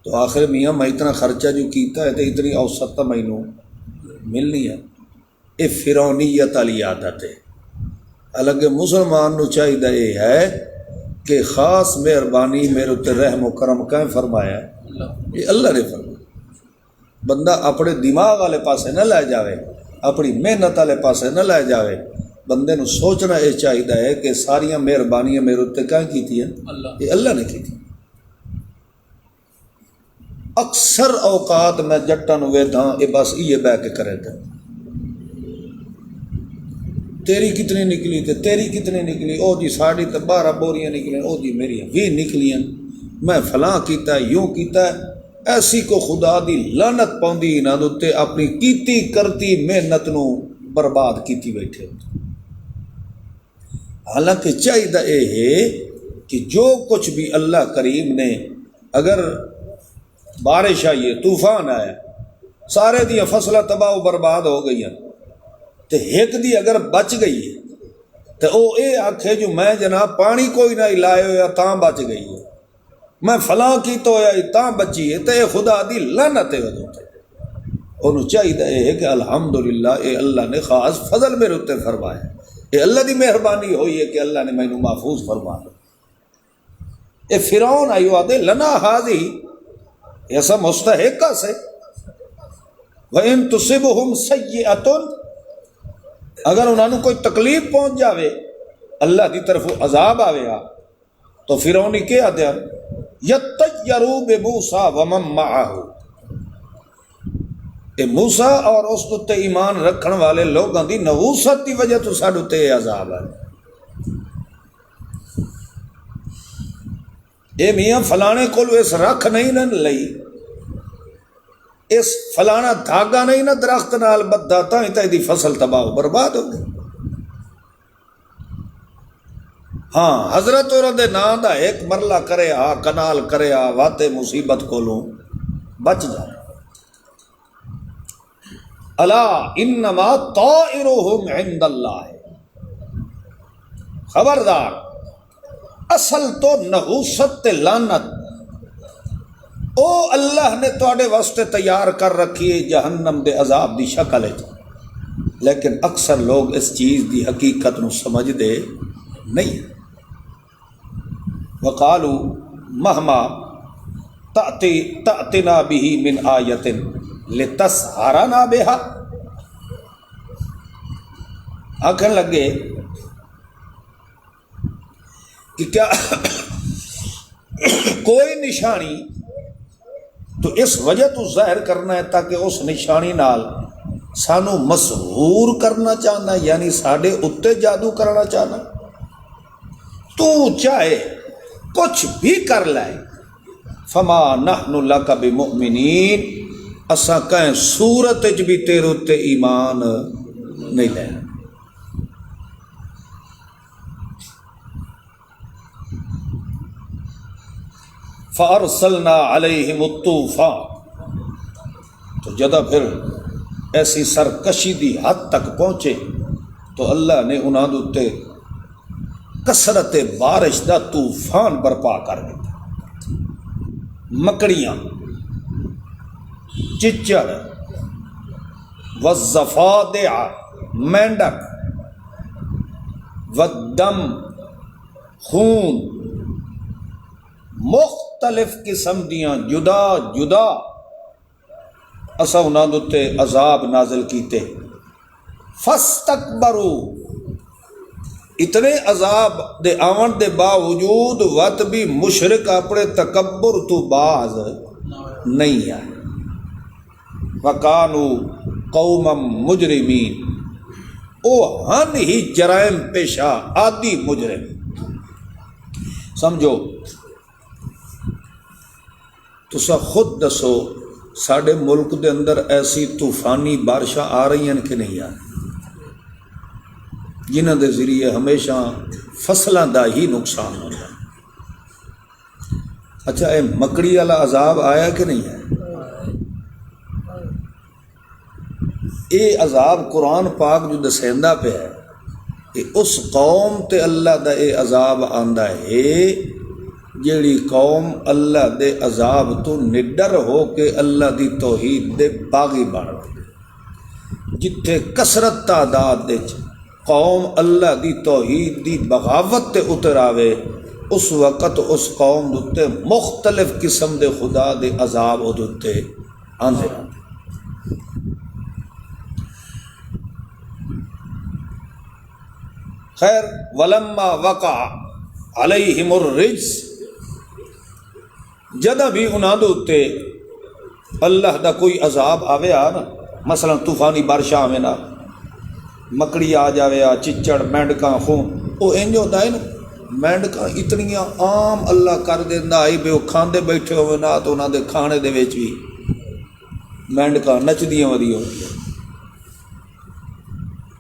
تو آخر میاں میں اتنا خرچہ جو کیتا ہے تو اتنی اوسط مینوں ملنی ہے۔ یہ فرعونیت والی عادت ہے۔ حالانکہ مسلمان نو چاہیے یہ ہے کہ خاص مہربانی میرے اتنے رحم و کرم کہیں فرمایا ہے، یہ اللہ نے فرمایا۔ بندہ اپنے دماغ والے پاسے نہ لے جاوے، اپنی محنت والے پاسے نہ لے جاوے، بندے نو سوچنا یہ چاہیے ہے کہ ساریاں مہربانیاں میرے اتنے کہیں کی ہیں، یہ اللہ نے کی تھی۔ اکثر اوقات میں جٹاں نو ویدھاں یہ بس یہ بہ کے کرے دے، تیری کتنی نکلی تے تیری کتنی نکلی، او جی ساڑی تے 12 بوریاں نکلیں، او جی میری 20 نکلیاں، میں فلاں کیتا ہے، یوں کیتا ہے۔ ایسی کو خدا دی لعنت پاؤندی انہاں دے تے اپنی کیتی کرتی محنت نو برباد کیتی بیٹھے۔ حالانکہ چاہیے اے ہے کہ جو کچھ بھی اللہ کریم نے، اگر بارش آئی ہے، طوفان آیا، سارے دیا فصلیں تباہ و برباد ہو گئی ہیں، تے ایک دی اگر بچ گئی ہے تو او اے آکھے جو میں جناب پانی کوئی نہ لائے ہویا تاں بچ گئی ہے، میں فلاں کی تو ہویا تاں بچی ہے، تے اے خدا دی لعنت ہے۔ انہوں چاہیے اے ہے کہ الحمدللہ اے اللہ نے خاص فضل میرے اتنے فرمایا، اے اللہ دی مہربانی ہوئی ہے کہ اللہ نے مینوں محفوظ فرمایا۔ اے فرعون آئیو آدھے لنا حاضی، ایسا مستحق سے وَإِن تُصِبْهُمْ سَيِّئَةٌ، اگر انہوں نے کوئی تکلیف پہنچ جاوے، اللہ دی طرف عذاب آوے گا، تو فرعونی کیا دیا یَطَّیَّرُوا بِمُوسَىٰ وَمَن مَّعَهُ، اے موسیٰ اور اس تے ایمان رکھن والے لوگوں دی نحوست دی وجہ تو ساڈے تے عذاب ہے۔ اے میاں فلانے کو اس رکھ نہیں نہ لئی، اس فلانا دھاگا نہیں نہ درخت نال بدھا تاں دی فصل تباہ و برباد ہو گئی۔ ہاں حضرت اور دے نام دا ایک مرلہ کرے آ کنال کرے آ واتے مصیبت کولوں بچ جائے۔ الا انما طائرهم عند اللہ، خبردار اصل تو نحوست تے لعنت او اللہ نے تواڈے واسطے تیار کر رکھی ہے جہنم دے عذاب دی شکل ہے، لیکن اکثر لوگ اس چیز دی حقیقت نو سمجھ دے نہیں۔ وقالوا مہما تأتنا به من آیت لتسحرنا بها، آکھن لگے کہ کیا کوئی نشانی تو اس وجہ تو ظاہر کرنا ہے تاکہ اس نشانی نال سانو مسحور کرنا چاہنا، یعنی ساڈے اتے جادو کرنا چاہنا، تو چاہے کچھ بھی کر لائے، فما نحن لک بمؤمنین، اساں کہیں صورت وچ بھی تیرے تے ایمان نہیں لے۔ فارسلنا علیہم الطوفان، تو جدہ پھر ایسی سرکشی دی حد تک پہنچے تو اللہ نے انہاں دے کثرت بارش دا طوفان برپا کر دیتا، مکڑیاں، چچڑ، والضفادع، مینڈک، والدم، خون، مختلف قسم دیاں جدا جدا اسا انہاں دے عذاب نازل کیتے۔ فاستکبروا، اتنے عذاب دے آون دے باوجود وقت بھی مشرک اپنے تکبر تو باز نہیں آئے۔ وَكَانُوا قَوْمًا مُجْرِمِينَ، او ہن ہی جرائم پیشہ عادی مجرم۔ سمجھو تسا خود دسو ساڑے ملک دے اندر ایسی طوفانی بارشاں آ رہی ہیں کہ نہیں آ رہی جنہ دے ذریعے ہمیشہ فصلاں دا ہی نقصان ہوتا ہے؟ اچھا اے مکڑی والا عذاب آیا کہ نہیں آیا؟ اے عذاب قرآن پاک جو دسیندا پہ ہے کہ اس قوم تے اللہ دا اے عذاب آندا ہے جیڑی قوم اللہ دے عذاب تو نڈر ہو کے اللہ دی توحید دے باغی بن گئی، جتھے کثرت تعداد دے قوم اللہ دی توحید دی بغاوت تے اتر آوے، اس وقت اس قوم دے مختلف قسم دے خدا دے عذاب ادھتے آندے۔ خیر ولما وقع علیہم الرجس، جدہ بھی انہاں دے اتے اللہ دا کوئی عذاب آوے نا، مثلا طوفانی بارشاں آوے نا، مکڑی آ جاوے آ چچڑ مینڈکاں خون وہ انج ہوتا ہے نا مینڈکاں اتنیاں عام اللہ کر دینا آئی بے وہ کھاندے بیٹھے ہوئے نہ تو انہوں دے کھانے دے وچ بھی مینڈکاں نچدیاں ودیاں ہوندیاں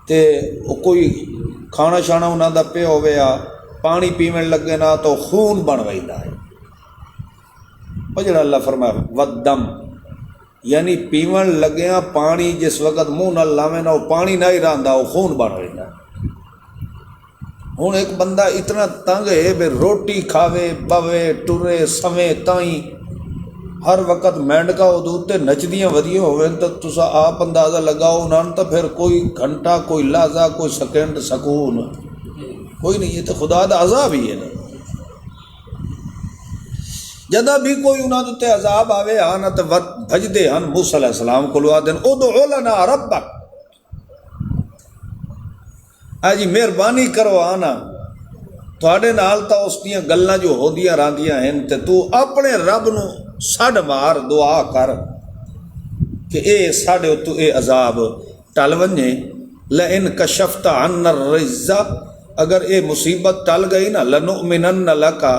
تے وہ کوئی کھانا شانا انہوں دا پہ ہوئے آ پانی پیون لگے نا تو خون بن ویدا ہے وہ جڑا اللہ فرمایا ودم یعنی پیون لگیا پانی جس وقت منہ نہ لاوے نا وہ پانی نہ ہی رہندا وہ خون بن ویدا ہوں ایک بندہ اتنا تنگ ہے بے روٹی کھاوے بوے ٹرے سویں تائیں ہر وقت مینڈکا ادوتے نچدیاں ودیاں ہوئے تو تسا آپ اندازہ لگاؤ انہوں تو پھر کوئی گھنٹہ کوئی لحظہ کوئی سیکنڈ سکون کوئی نہیں. یہ تو خدا دا عذاب ہی ہے نا. جدہ بھی کوئی انہوں تے عذاب آوے آنا تو بھجدے ہن موسیٰ علیہ السلام کو لوا دین ادعو لنا ربک جی مہربانی کرو آنا تھوڑے نال تا اس دیاں گلاں جو ہو دیاں راندیاں ہیں تے تو اپنے رب نو ساڈ مار دعا کر کہ اے ساڈے تو اے عذاب ٹل ونجے لئن کشفت عنا الرجز اگر اے مصیبت ٹل گئی نا لنؤمنن لکا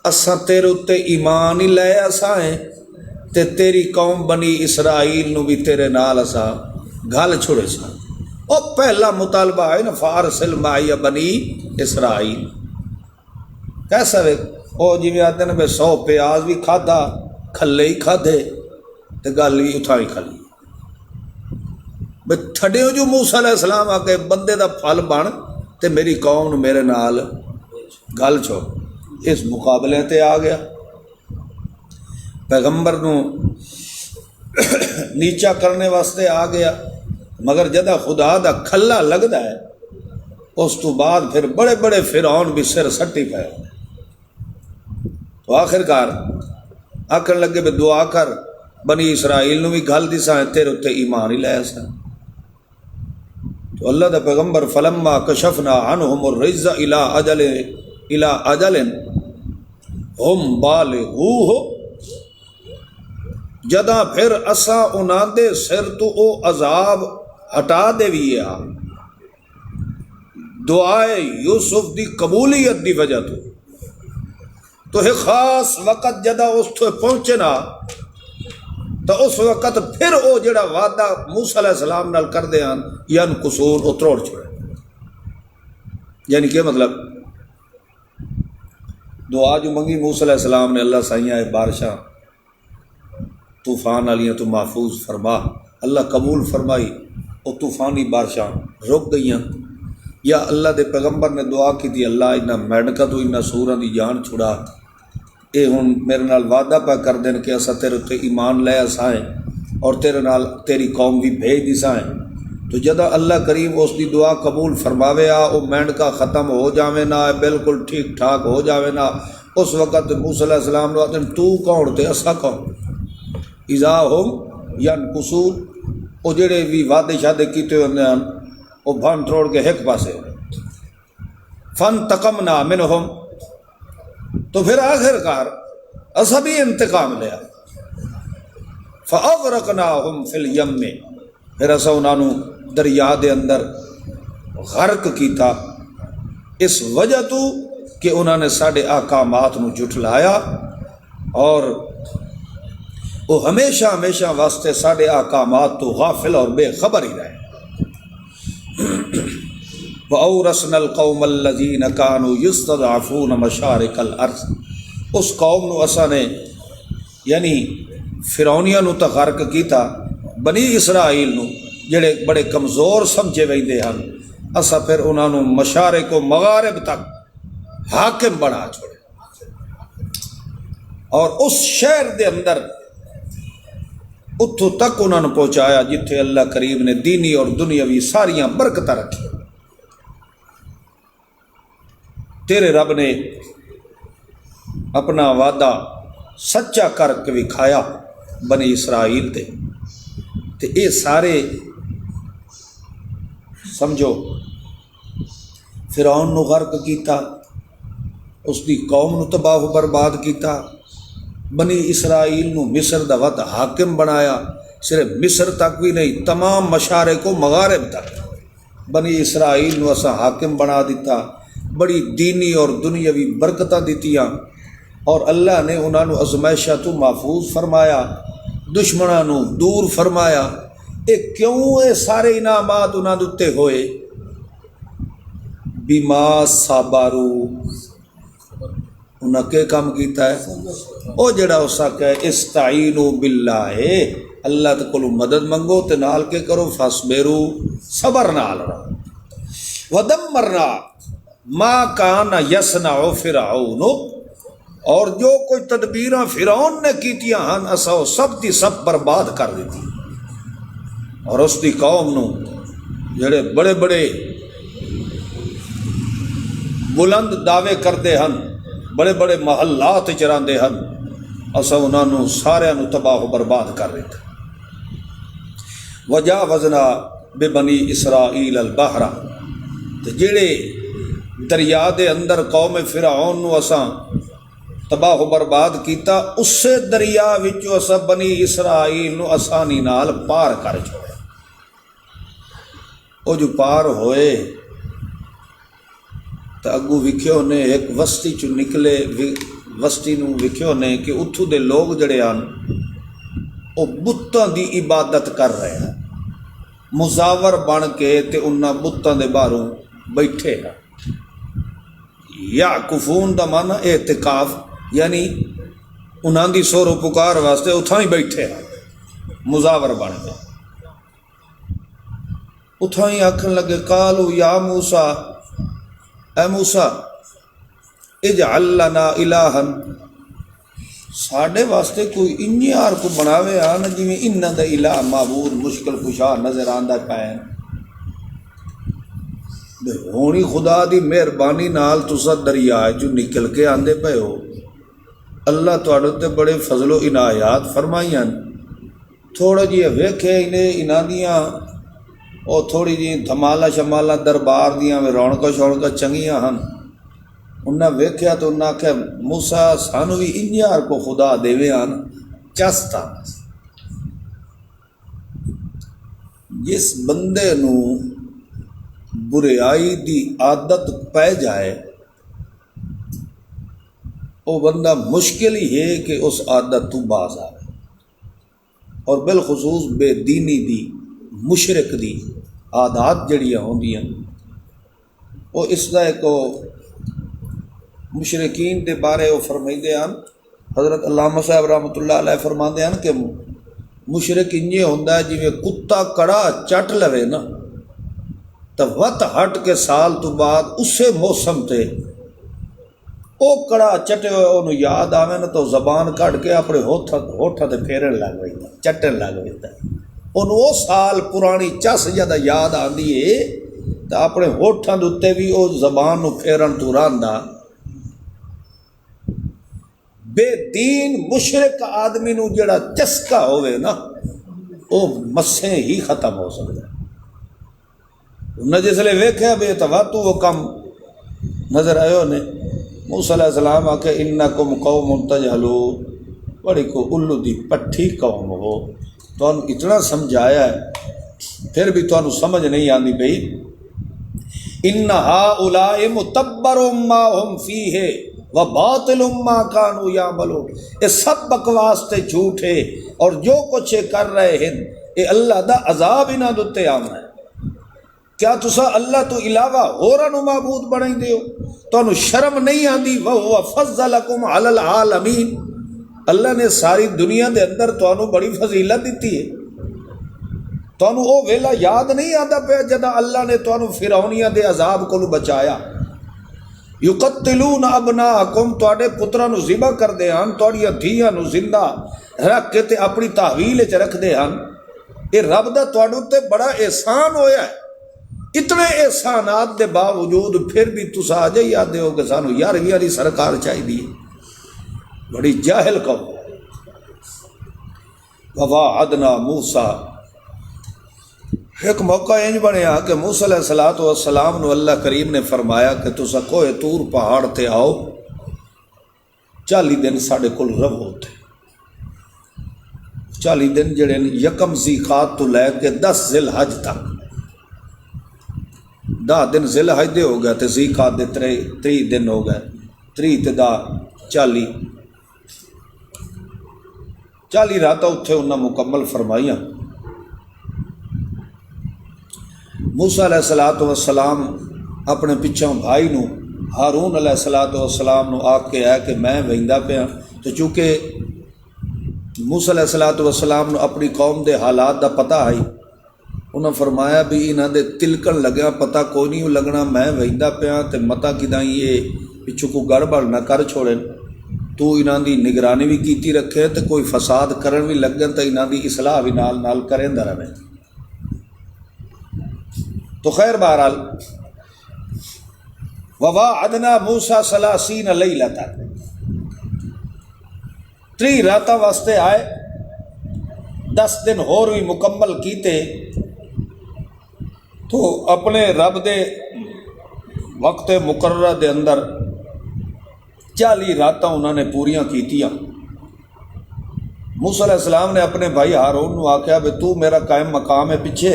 اساں تیرے اتے ایمان ہی لے اساں ہیں تے تیری قوم بنی اسرائیل نو بھی تیرے نال اساں گھل چھوڑے ساں. اور پہلا مطالبہ ہے نا فارسل معی بنی اسرائیل کیسا وے او جی میں آتے ہیں بے 100 پیاز بھی کھادا کھلے ہی کھادے تے گل بھی اتھائی کھلی بے تھڑے جو موسیٰ علیہ السلام آ کے بندے دا پھل بن تے میری قوم نو میرے نال گل چھوڑ اس مقابلے تے آ گیا پیغمبر نو نیچا کرنے واسطے آ گیا مگر جدہ خدا دا کھلا لگدا ہے اس تو بعد پھر بڑے بڑے فرعون بھی سر سٹی پائے تو آخر کار آکھن لگے بے دعا کر بنی اسرائیل نو بھی گھل دی سائیں تیرے اتے ایمان ہی لے سائیں. تو اللہ دا پیغمبر فلما کشفنا عنہم الرجز الى اجل ہم بالغوہ جدہ پھر اساں انہاں دے سر تو او عذاب ہٹا دے بھی آ دعائے یوسف دی قبولیت دی وجہ تو ہے خاص وقت جدہ اس تو پہنچے نا تو اس وقت پھر او جڑا وعدہ موسیٰ علیہ السلام نال کر دے ہیں یعنی قصور او تروڑ چھوڑے. یعنی کہ مطلب دعا جو منگی موسیٰ علیہ السلام نے اللہ سائیاں بارشاں طوفان علیاں تو محفوظ فرما اللہ قبول فرمائی اور طوفانی بارشاں رک گئیاں یا اللہ دے پیغمبر نے دعا کی تھی اللہ انہاں میڈکا تو انہاں سوراں دی جان چھڑا اے ہن میرے نال وعدہ پہ کر دین کہ اسا تیرے تے ایمان لے اسائیں اور تیرے نال تیری قوم بھی بھیج دی سائیں. تو جدہ اللہ کریم اس دی دعا قبول فرماوے آ او میڈکا ختم ہو جاوے نا بالکل ٹھیک ٹھاک ہو جاوے نا اس وقت موسیٰ علیہ السلام نے آتے تو کون تے اسا کون اذا ہم ینقصون او جڑے بھی وعدے شادے کیتے ہوندے ہیں وہ بھن تروڑ کے ایک پاسے فانتقمنا منہم تو پھر آخر کار اسا بھی انتقام لیا فاغرقناہم فی الیم پھر اسا انہوں دریا دے اندر غرق کیتا اس وجہ تو کہ انہوں نے ساڑھے احکامات نو جھٹلایا اور وہ ہمیشہ ہمیشہ واسطے ساڑھے احکامات تو غافل اور بے خبر ہی رہے. وَأَوْرَثْنَا الْقَوْمَ الَّذِينَ كَانُوا يُسْتَضْعَفُونَ مَشَارِقَ الْأَرْضِ اس قوم نو اسا نے یعنی فرعونیاں نو تا غرق کیتا بنی اسرائیل نو جڑے بڑے کمزور سمجھے ویندے ہن اسا پھر انہاں نو مشارق و مغارب تک حاکم بنا چھوڑے اور اس شہر دے اندر اتھو تک انہوں نے پہنچایا جتھے اللہ کریم نے دینی اور دنیاوی ساریاں برکتیں رکھی. تیرے رب نے اپنا وعدہ سچا کر کے بھی کھایا بنی اسرائیل تے اے سارے سمجھو فرعون نو غرق کیتا اس دی قوم نو تباہ و برباد کیتا بنی اسرائیل نو مصر دا حاکم بنایا صرف مصر تک بھی نہیں تمام مشارق و مغارب تک بنی اسرائیل نو اساں حاکم بنا دیتا، بڑی دینی اور دنیاوی برکتاں دیتیاں، اور اللہ نے انہاں نو ازمائشاں تو محفوظ فرمایا، دشمناں نو دور فرمایا۔ کیوں اے سارے انعامات انہاں دے اُتے ہوئے؟ بما صبرو، انہاں کے کام کیتا ہے؟ او جڑا اسا کہ استعینوا باللہ، اللہ تے کولوں مدد منگو تے نال کے کرو، فصبرو، صبر نال رہو۔ ودمرنا ما کان یصنع فرعون، اور جو کوئی تدبیراں فرعون نے کیتیاں ہن اسا وہ سب دی سب برباد کر دیتی، اور اس دی قوم نو جڑے بڑے بڑے بلند دعوے کردے ہن، بڑے بڑے محلات چراندے ہن، اسا انہاں نو سارے نو تباہ و برباد کر دیتا۔ وجاوزنا ببنی اسرائیل البحر، تے جڑے دریا دے اندر قوم فرعون نو اساں تباہ و برباد کیتا، اسے دریا وچوں اساں بنی اسرائیل نو آسانی نال پار کر چھوڑیا۔ او جو پار ہوئے تو اگو وکھیو نے ایک وسطی چو نکلے، وسطی نو وکھیو نے کہ اتھو دے لوگ جڑے آن او بتاں دی عبادت کر رہے ہیں، مزاور بن کے تے انہاں بتاں دے باہروں بیٹھے ہیں۔ یعکفون دا معنی اعتکاف، یعنی انہاں دی سور و پکار واسطے اتھاں ہی بیٹھے ہیں مزاور بن کے۔ اتھاں ہی آکھن لگے قالوا یا موسیٰ، اے موسیٰ اجعل لنا الہا، ساڈے واسطے کوئی انجیار کو بناوے آنا جویں انہاں دا الہ معبود مشکل کشا نظر آندا پائے۔ ہونی خدا دی مہربانی نال تسا دریا جو نکل کے آندے پے ہو، اللہ تواڈے تے بڑے فضل و عنایات فرمائیاں۔ تھوڑا جی ویکھے انہاں دیاں او تھوڑی جی دھمالا شمالا دربار دیاں رونقاں شونقاں چنگیاں ہن، انہاں ویکھیا تو انہاں کہ موسیٰ سانو بھی انجیار کو خدا دیوے آن چستا۔ جس بندے نو بریائی دی عادت پہ جائے وہ بندہ مشکل ہی ہے کہ اس عادت تو باز آئے، اور بالخصوص بے دینی دی مشرک دی عادات جڑیاں ہوندیاں وہ اس دا ایک مشرکین دے بارے وہ فرمائدے ہیں، حضرت علامہ صاحب رحمۃ اللہ علیہ فرماندے ہیں کہ مشرک انجے ہوندا ہے جویں کتا کڑا چٹ لوے نا تو وت ہٹ کے سال تو بعد اسے موسم تے او کڑا چٹے ہوئے انہوں یاد آوے نا تو زبان کٹ کے اپنے ہوٹھا تے پھیرن لگ ویتا، چٹن لگ ویتا، انہوں او سال پرانی چس جدہ یاد آندی ہے تو اپنے ہوٹھاں دوتے بھی او زبان نو پھیرن تو راندا۔ بے دین مشرک آدمی نو جڑا چسکا ہوئے نا او مسیں ہی ختم ہو سکتا ہے۔ انہیں جس لئے ویکھے بے تواتو وہ کم نظر آئے نے، موسیٰ علیہ السلام آکے انکم قوم تجہلون، بڑی کو الو دی پٹھی قوم ہو، تو انہوں اتنا سمجھایا ہے پھر بھی تو انہوں سمجھ نہیں آنی بھئی۔ ان ہؤلاء متبر ما ہم فیہ وباطل ما کانوا یعملون، یہ سب بکواس تے جھوٹ ہے اور جو کچھ کر رہے ہیں یہ اللہ دا عذاب انہاں دے آمنا ہے۔ کیا تسا اللہ تو علاوہ ہوراں نو معبود بنائی دیو؟ تانوں شرم نہیں آندی؟ وَهُوَ فَضَّلَكُمْ عَلَى الْعَالَمِينَ، اللہ نے ساری دنیا دے اندر تانوں بڑی فضیلت دیتی ہے۔ تانوں او ویلا یاد نہیں آندا پیا جدا اللہ نے تانوں فرعونیاں دے عذاب کولوں بچایا۔ یقتلون ابناءکم، تواڈے پتراں نو ذبح کردے ہن، تواڈیاں دھیاں نو زندہ رکھ کے تے اپنی تحویل وچ رکھدے ہن۔ اے رب دا تواڈے تے بڑا احسان ہویا ہے۔ اتنے احسانات دے باوجود پھر بھی تسا آ جائی آدھے ہو کہ سانو 11ویں والی سرکار چاہیے، بڑی جاہل قوم۔ وواعدنا موسیٰ، ایک موقع انج بنیا کہ موسیٰ علیہ السلام نو اللہ کریم نے فرمایا کہ تسا کوہ طور پہاڑ تے آؤ، 40 دن ساڑھے کل رہو تے، 40 دن جڑے یکم ذی قعدہ تو لے کے 10 ذی الحج تک 10 دن ذی الحج دے ہو گئے تے ذی قعدہ دے 30 دن ہو گئے، 30 تے 10 40 راتاں اتھے انہاں مکمل فرمائیاں۔ موسیٰ علیہ السلام اپنے پچھوں بھائی نو ہارون علیہ السلام نو آ کے ہے کہ میں ویندا پیا، تو چونکہ موسیٰ علیہ السلام نو اپنی قوم دے حالات دا پتہ آئی، انہاں فرمایا بھی انہاں دے تلکن لگیا پتہ کوئی نہیں لگنا، میں ویندا پیا تے متا کداں یہ پچھو کو گڑبڑ نہ کر چھوڑن، تو انہاں دی نگرانی بھی کیتی رکھے تے کوئی فساد کرن بھی لگن تے انہاں دی اصلاح بھی نال کریندا رہے۔ تو خیر بہرحال وواعدنا موسیٰ 30 لیلۃ، 30 راتاں واسطے آئے، 10 دن اور بھی مکمل کیتے، تو اپنے رب دے وقت مقررہ دے اندر 40 راتاں انہوں نے پوریاں کیتیاں۔ موسیٰ علیہ السلام نے اپنے بھائی ہارون نو آکھیا بھی تو میرا قائم مقام ہے پیچھے،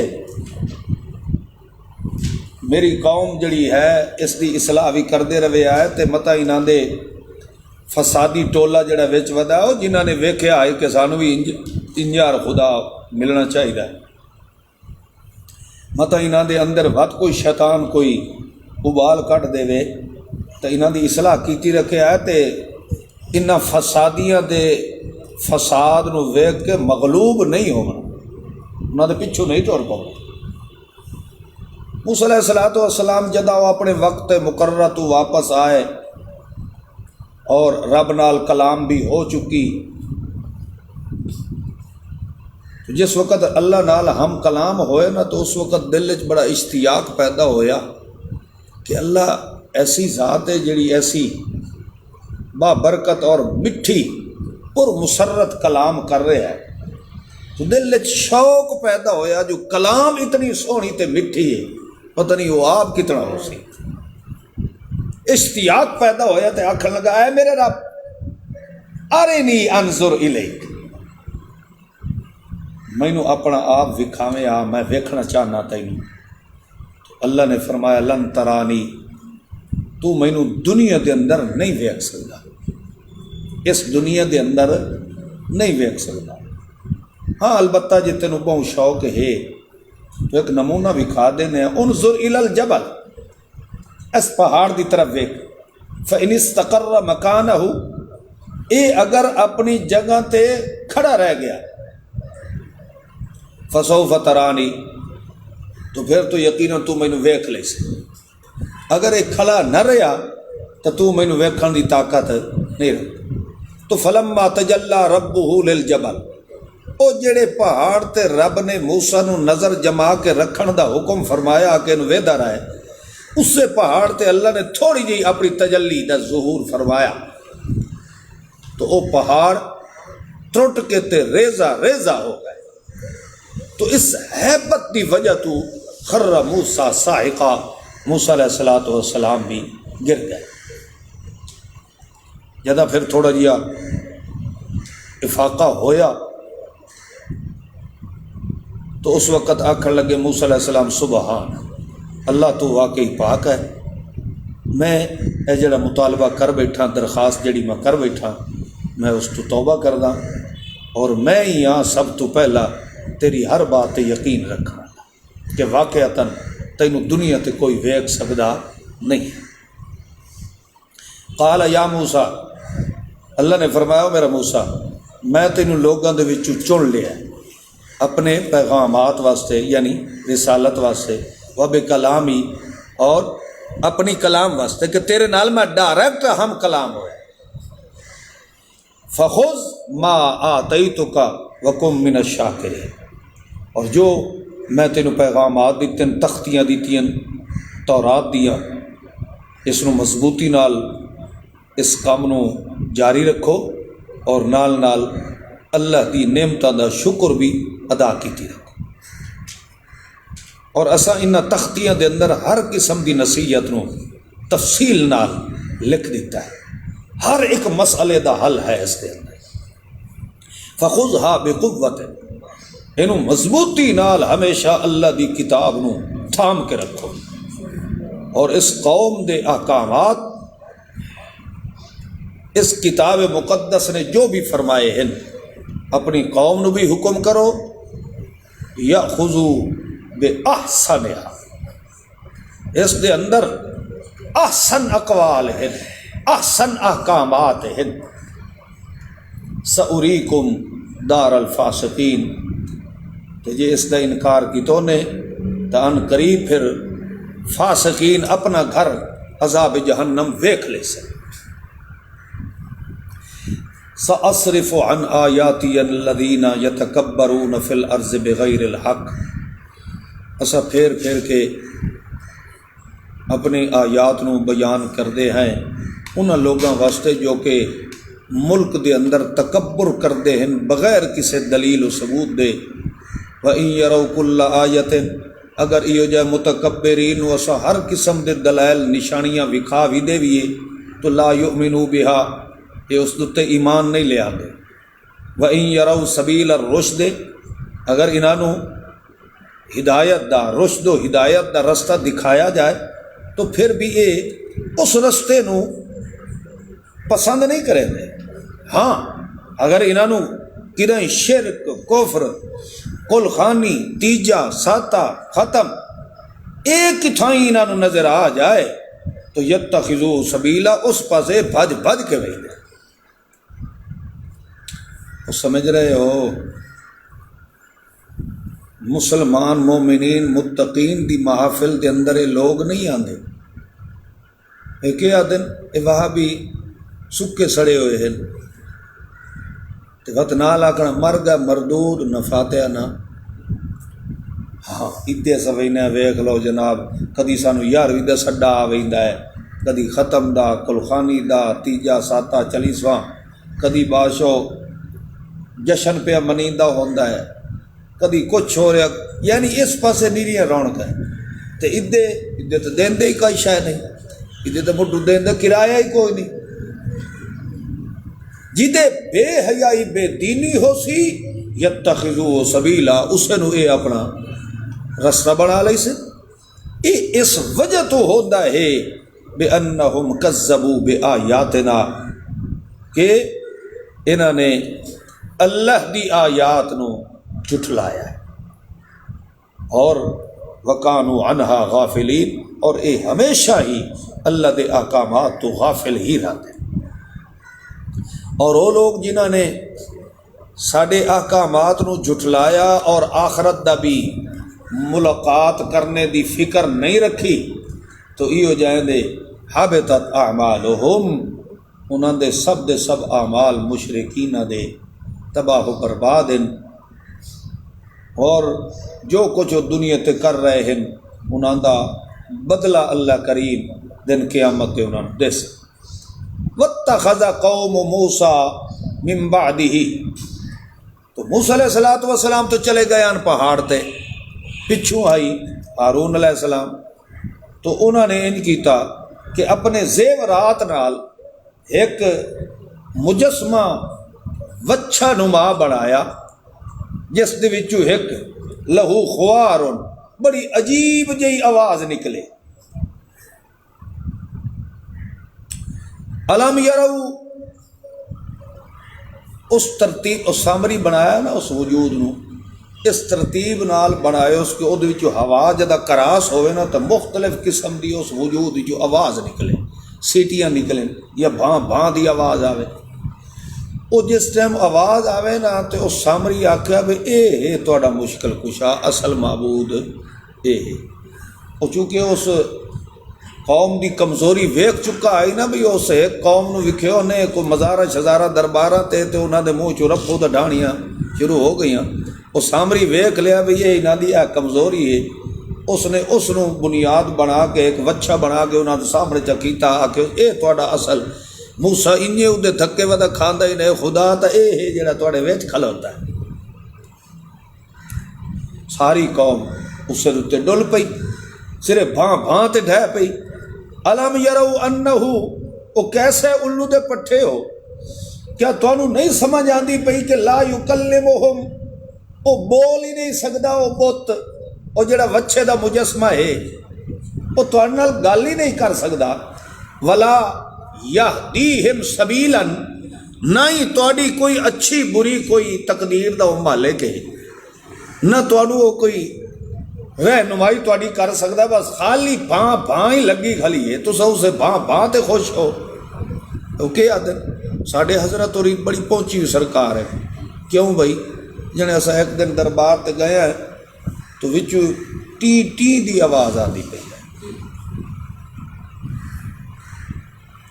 میری قوم جڑی ہے اس دی اصلاح بھی کردے روے آئے تے متا انہاں دے فسادی ٹولا جڑا وچ ودا ہو جنہاں نے ویکھیا ہے کہ سانو بھی انجار خدا ملنا چاہیے، متا انہاں دے اندر ود کوئی شیطان کوئی ابال کٹ دے وے تو انہاں دی اصلاح کیتی رکھے آئے تے انہاں فسادیاں دے فساد نو ویکھ کے مغلوب نہیں ہونا، انہاں دے پچھو نہیں ٹر پاؤ۔ موسیٰ علیہ السلام جدا وہ اپنے وقت مقررہ تو واپس آئے اور رب نال کلام بھی ہو چکی، جس وقت اللہ نال ہم کلام ہوئے نا تو اس وقت دل وچ بڑا اشتیاق پیدا ہویا کہ اللہ ایسی ذات ہے جڑی ایسی بابرکت اور مٹھی پر مسرت کلام کر رہا ہے، تو دل وچ شوق پیدا ہویا جو کلام اتنی سونی تے مٹھی ہے پتہ نہیں وہ آپ کتنا ہو سی، اشتیاق پیدا ہویا تے آکھن لگا اے میرے رب ارنی انظر الیک، مینوں اپنا آپ وکھاویں آ، میں ویکھنا چاہنا تینوں۔ اللہ نے فرمایا لن ترانی، تو مینوں دنیا دے اندر نہیں ویکھ سکدا، اس دنیا دے اندر نہیں ویکھ سکدا، ہاں البتہ جے تینوں بہت شوق ہے تو ایک نمونہ بھی کھا دینے ہیں، انظر الی الجبل، اس پہاڑ دی طرف ویکھ، فإن استقر مکانہ، اے اگر اپنی جگہ تے کھڑا رہ گیا، فسوف ترانی، تو پھر تو یقیناً تو مینوں ویکھ لے سی، اگر ایک کھڑا نہ رہا تو مینوں ویکھن دی طاقت نہیں رہی۔ تو فلما تجلی ربہ للجبل، او جڑے پہاڑ تے رب نے موسیٰ نو نظر جما کے رکھن دا حکم فرمایا کہ انہوں ویدہ رہے، اس سے پہاڑ تے اللہ نے تھوڑی جی اپنی تجلی دا ظہور فرمایا، تو او پہاڑ ٹرٹ کے تے ریزہ ریزہ ہو گئے۔ تو اس ہیبت دی وجہ تو خر موسیٰ صاعقہ، موسیٰ علیہ السلام بھی گر گئے۔ جدا پھر تھوڑا جیا افاقہ ہویا تو اس وقت آکھن لگے موسیٰ علیہ السلام سبحان اللہ، تو واقعی پاک ہے، میں اے جڑا مطالبہ کر بیٹھا، درخواست جڑی میں کر بیٹھا، میں اس تو توبہ کردہ، اور میں ہی یہاں سب تو پہلا تیری ہر بات تے یقین رکھنا کہ واقعتاً تینوں دنیا تے کوئی ویکھ سکدا نہیں۔ قال یا موسیٰ، اللہ نے فرمایا میرا موسیٰ، میں تینوں لوگاں دے وچوں چن لیا اپنے پیغامات واسطے، یعنی رسالت واسطے، وبکلامی، اور اپنی کلام واسطے کہ تیرے نال میں ڈائریکٹ ہم کلام ہوئے۔ فخذ ما آتیتک وکن من الشاکرین، اور جو میں تینوں پیغامات دیتن، تختیاں دیتیاں، تورات دیا، اس نو مضبوطی نال اس کام نو جاری رکھو، اور نال نال اللہ دی نعمتاں دا شکر بھی ادا کیتی رکھو۔ اور اساں انہاں تختیاں دے اندر ہر قسم دی نصیحت نو تفصیل نال لکھ دیتا ہے، ہر ایک مسئلے دا حل ہے اس دے اندر۔ فخذھا بقوت، اینو مضبوطی نال ہمیشہ اللہ دی کتاب نو تھام کے رکھو، اور اس قوم دے احکامات اس کتاب مقدس نے جو بھی فرمائے ہیں اپنی قوم نو بھی حکم کرو یاخذوا باحسنها، اس دے اندر احسن اقوال ہیں، احسن احکامات ہیں۔ سأریکم دار الفاسقین، تو جی اس کا انکار کی تو نے تو ان قریب پھر فاسقین اپنا گھر عذاب جہنم ویکھ لے سے۔ سأصرف عن آیاتی الذین یتکبرون فی الارض بغیر الحق، اسا پھیر پھیر کے اپنی آیات نو بیان کردے ہیں انہاں لوگاں واسطے جو کہ ملک دے اندر تکبر کردے ہیں بغیر کسی دلیل و ثبوت دے۔ وَإِن يَرَوْا كُلَّ آیَةٍ، اگر ایو جائے متکبرین و اسا ہر قسم دے دلائل نشانیاں وکھا بھی دے ویے تو لا یؤمنوا بها، یہ اس دے ایمان نہیں لے آتے۔ وَإِن يَرَوْا سَبِيلَ الرُّشْدِ، اگر انہوں ہدایت دا رشد و ہدایت دا رستہ دکھایا جائے تو پھر بھی یہ اس رستے نو پسند نہیں کریں گے۔ ہاں اگر انہوں کدیں شرک، کفر، کل خانی، تیجا، ساتا، ختم ایک تھائیں انہوں نظر آ جائے تو یتخذوا سبیلا، اس پاسے بھج بھج کے وہی دے۔ سمجھ رہے ہو؟ مسلمان مومنین متقین دی محافل دے اندر یہ لوگ نہیں آندے، ایک آدن وہاں بھی سکے سڑے ہوئے ہیں وقت نہ لاکنا مر گا مردود نہ فاتحہ نہ۔ ہاں ادے سوینے ویکھ لو جناب، کدی سانو 11ویں دا سڈا آ ویندا ہے، کدی ختم دا، کلخانی دا، تیجا ساتا 40واں، کدی بادشاہ جشن پہ منیندہ ہوندا ہے، کدی کچھ ہو رہا، یعنی اس پاسے نیریاں رونق ہے۔ تے ادے تو دیندے ہی کوئی شے نہیں، ادے تو مٹو دیندے کرایہ ہی کوئی نہیں۔ جدے بے حیائی بے دینی ہو سی یتخذوا سبیلا، اسے نو اے اپنا رستہ بنا لئی سے۔ اس وجہ تو ہوتا ہے بِأَنَّهُمْ كَذَّبُوا بِآيَاتِنَا، کہ انہوں نے اللہ دی آیات نو جھٹلایا ہے، اور وَكَانُوا عَنْهَا غَافِلِينَ، اور اے ہمیشہ ہی اللہ دے احکامات تو غافل ہی رہتے ہیں۔ اور وہ لوگ جنہوں نے ساڈے احکامات نو جھٹلایا اور آخرت دا بھی ملاقات کرنے دی فکر نہیں رکھی تو ایو جائیں دے حبطت اعمالہم، انہاں دے سب اعمال مشرکین دے تباہ و برباد ہیں، اور جو کچھ وہ دنیا تے کر رہے ہیں انہاں دا بدلہ اللہ کریم دن قیامت تے انہاں دے سے۔ وَاتَّخَذَ قَوْمُ مُوسَىٰ مِن بَعْدِهِ، تو موسیٰ علیہ السلام تو چلے گئے ان پہاڑ تے، پچھوں آئی ہارون علیہ السلام، تو انہوں نے ان کیتا کہ اپنے زیورات نال ایک مجسمہ وچھا نما بنایا جس دے وچوں ایک لہو خوار، بڑی عجیب جئی آواز نکلے۔ علم یرو، اس ترتیب اس سامری بنایا نا اس وجود نو، اس ترتیب نال بنائے اس کے اودے وچوں ہوا جدا کراس ہوئے نا تو مختلف قسم دی اس وجود جو آواز نکلے، سیٹیاں نکلیں یا بھاں بھاں دی آواز آوے۔ وہ جس ٹائم آواز آوے نا تو اس سامری آکھیا بھی اے تہاڈا مشکل کشا اصل معبود اے۔ اور چونکہ اس قوم دی کمزوری ویکھ چکا آئی نا بھی اس ایک قوم نو وکھیو نے کوئی مزارہ شزارہ درباراں تے انہاں دے منہ چوں رفو تے ڈھانیاں شروع ہو گئیاں۔ وہ سامری ویکھ لیا بھی یہ انہاں دی کمزوری ہے، اس نے اس نو بنیاد بنا کے ایک وچھا بنا کے انہاں دے سامنے چا کیتا کہ اے تہاڈا اصل موسیٰ انجے اودے دھکے ودا کھاندا ہی نہیں، خدا تا اے ہے جڑا تہاڈے وچ کھلوتا ہے۔ ساری قوم اس سے تے ڈل پئی، صرف بھاں بھاں تے ڈھہ پئی۔ علم یرو انہ، وہ کیسے الو دے پٹھے ہو، کیا تانوں نہیں سمجھ آندی پئی کہ لا یکلمہم، وہ بول ہی نہیں سکدا وہ بت، وہ جڑا وچھے دا مجسمہ ہے وہ تواڈے نال گل ہی نہیں کر سکدا. ولا یہدیہم سبیلا، نہ ہی تواڈی کوئی اچھی بری کوئی تقدیر دا وہ مالک ہے، نہ تواڈو وہ کوئی رہنمائی تواڈی کر سکدا. بس خالی بھاں بھاں ہی لگی کھلی ہے، تساں اسے بھاں بھاں تے خوش ہو. وہ کیا آدھے ساڈے حضرت ہوری بڑی پہنچی ہوئی سرکار ہے. کیوں بھائی؟ جنے اسا ایک دن دربار تے گئے ہیں تو وچوں ٹی ٹی دی آواز آتی پئی ہے،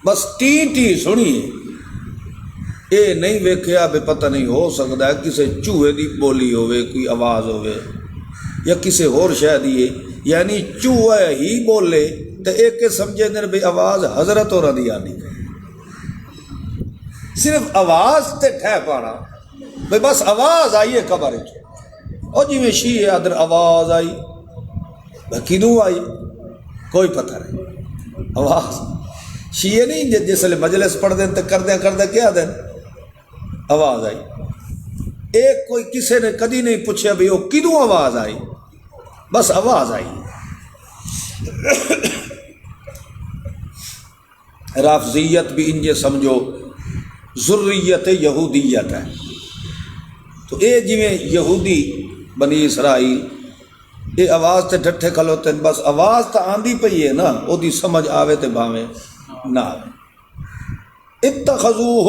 بس ٹی ٹی سنی. اے نہیں ویکھیا بھی پتہ نہیں ہو سکتا ہے کسے چوہے دی بولی ہوئے کوئی آواز ہوئے یا کسے اور شے دی ہے، یعنی چوہا ہی بولے تو ایک کے سمجھے دن بھی آواز حضرت ہوراں دی آنی. صرف آواز تے ٹھہ پانا بھئی بس آواز آئی ہے قبر اور جی میں شیعہ ادھر آواز آئی، کدوں آئی کوئی پتہ نہیں. آواز شیعہ نہیں جس لئے مجلس پڑھ دیں تو کردیں کیا دیں آواز آئی. ایک کوئی کسے نے کدی نہیں پوچھا بھی وہ کدوں آواز آئی، بس آواز آئی. رافضیت بھی انجے سمجھو ذریت یہودیت ہے. تو اے جویں یہودی بنی اسرائیل یہ آواز تے ڈٹھے کھلوتے ہیں، بس آواز تو آندھی پئی ہے نا، وہ دی سمجھ آوے تے بھاویں نہ آوے. اتخذوہ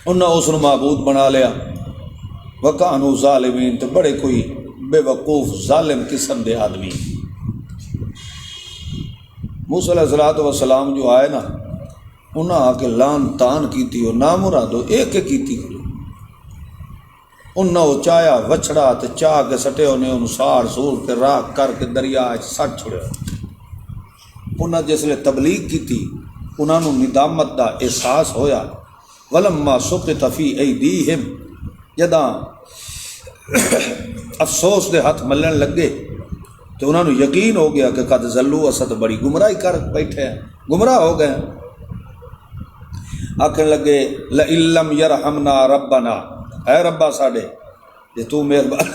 انہاں اس نے معبود بنا لیا. وکانوا ظالمین، تو بڑے کوئی بے وقوف ظالم قسم دے آدمی. موسیٰ علیہ السلام جو آئے نا انہاں آ کے لان تان کیتی اور نام مرادو ایک کیتی. انہاں وہ چایا وچھڑا تے چاہ کے سٹے انہیں ان سار سور کے راک کر کے دریا سٹ چھڑے. انہاں جس لئے تبلیغ کیتی انہاں نو ندامت دا احساس ہویا. ولما سقط فی ایدیہم، جداں افسوس دے ہاتھ ملن لگے تو انہوں نے یقین ہو گیا کہ قد ضلوا، اسد بڑی گمراہی کر بیٹھے ہیں، گمراہ ہو گئے ہیں. آکھنے لگے لئن لم یرحمنا ربنا، اے ربا ساڈے جے تو مہربان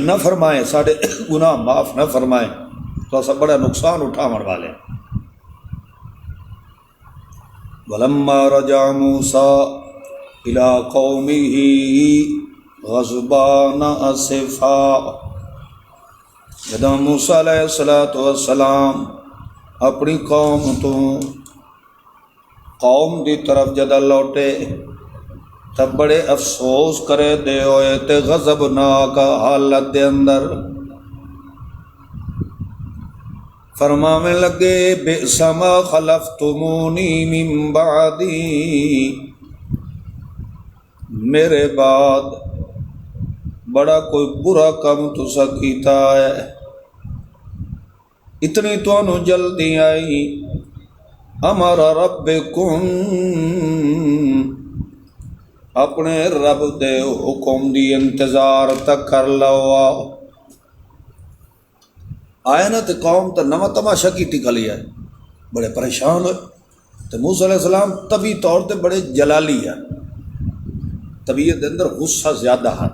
نہ فرمائے، ساڈے گناہ معاف نہ فرمائے تو اسا بڑا نقصان اٹھاون والے. ولما رجع موسیٰ الى قومه غضبان اسفا، جداں موسیٰ علیہ السلام اپنی قوم دی طرف جدہ لوٹے تب بڑے افسوس کرے دے ہوئے تے غضبناک حالت دے اندر فرمانے لگے بئس ما خلفتمونی من بعدی، میرے بعد بڑا کوئی برا کم تسا کیتا ہے. اتنی تو انہوں جلدی آئی. امر ربکم، اپنے رب دے حکم دی انتظار تک کر لو. آئے نا تو قوم تو نواں تماشا کیتی کھلی ہے، بڑے پریشان ہوئے. تو موسیٰ علیہ السلام طبی طور تے بڑے جلالی ہے، طبیعت اندر غصہ زیادہ ہے.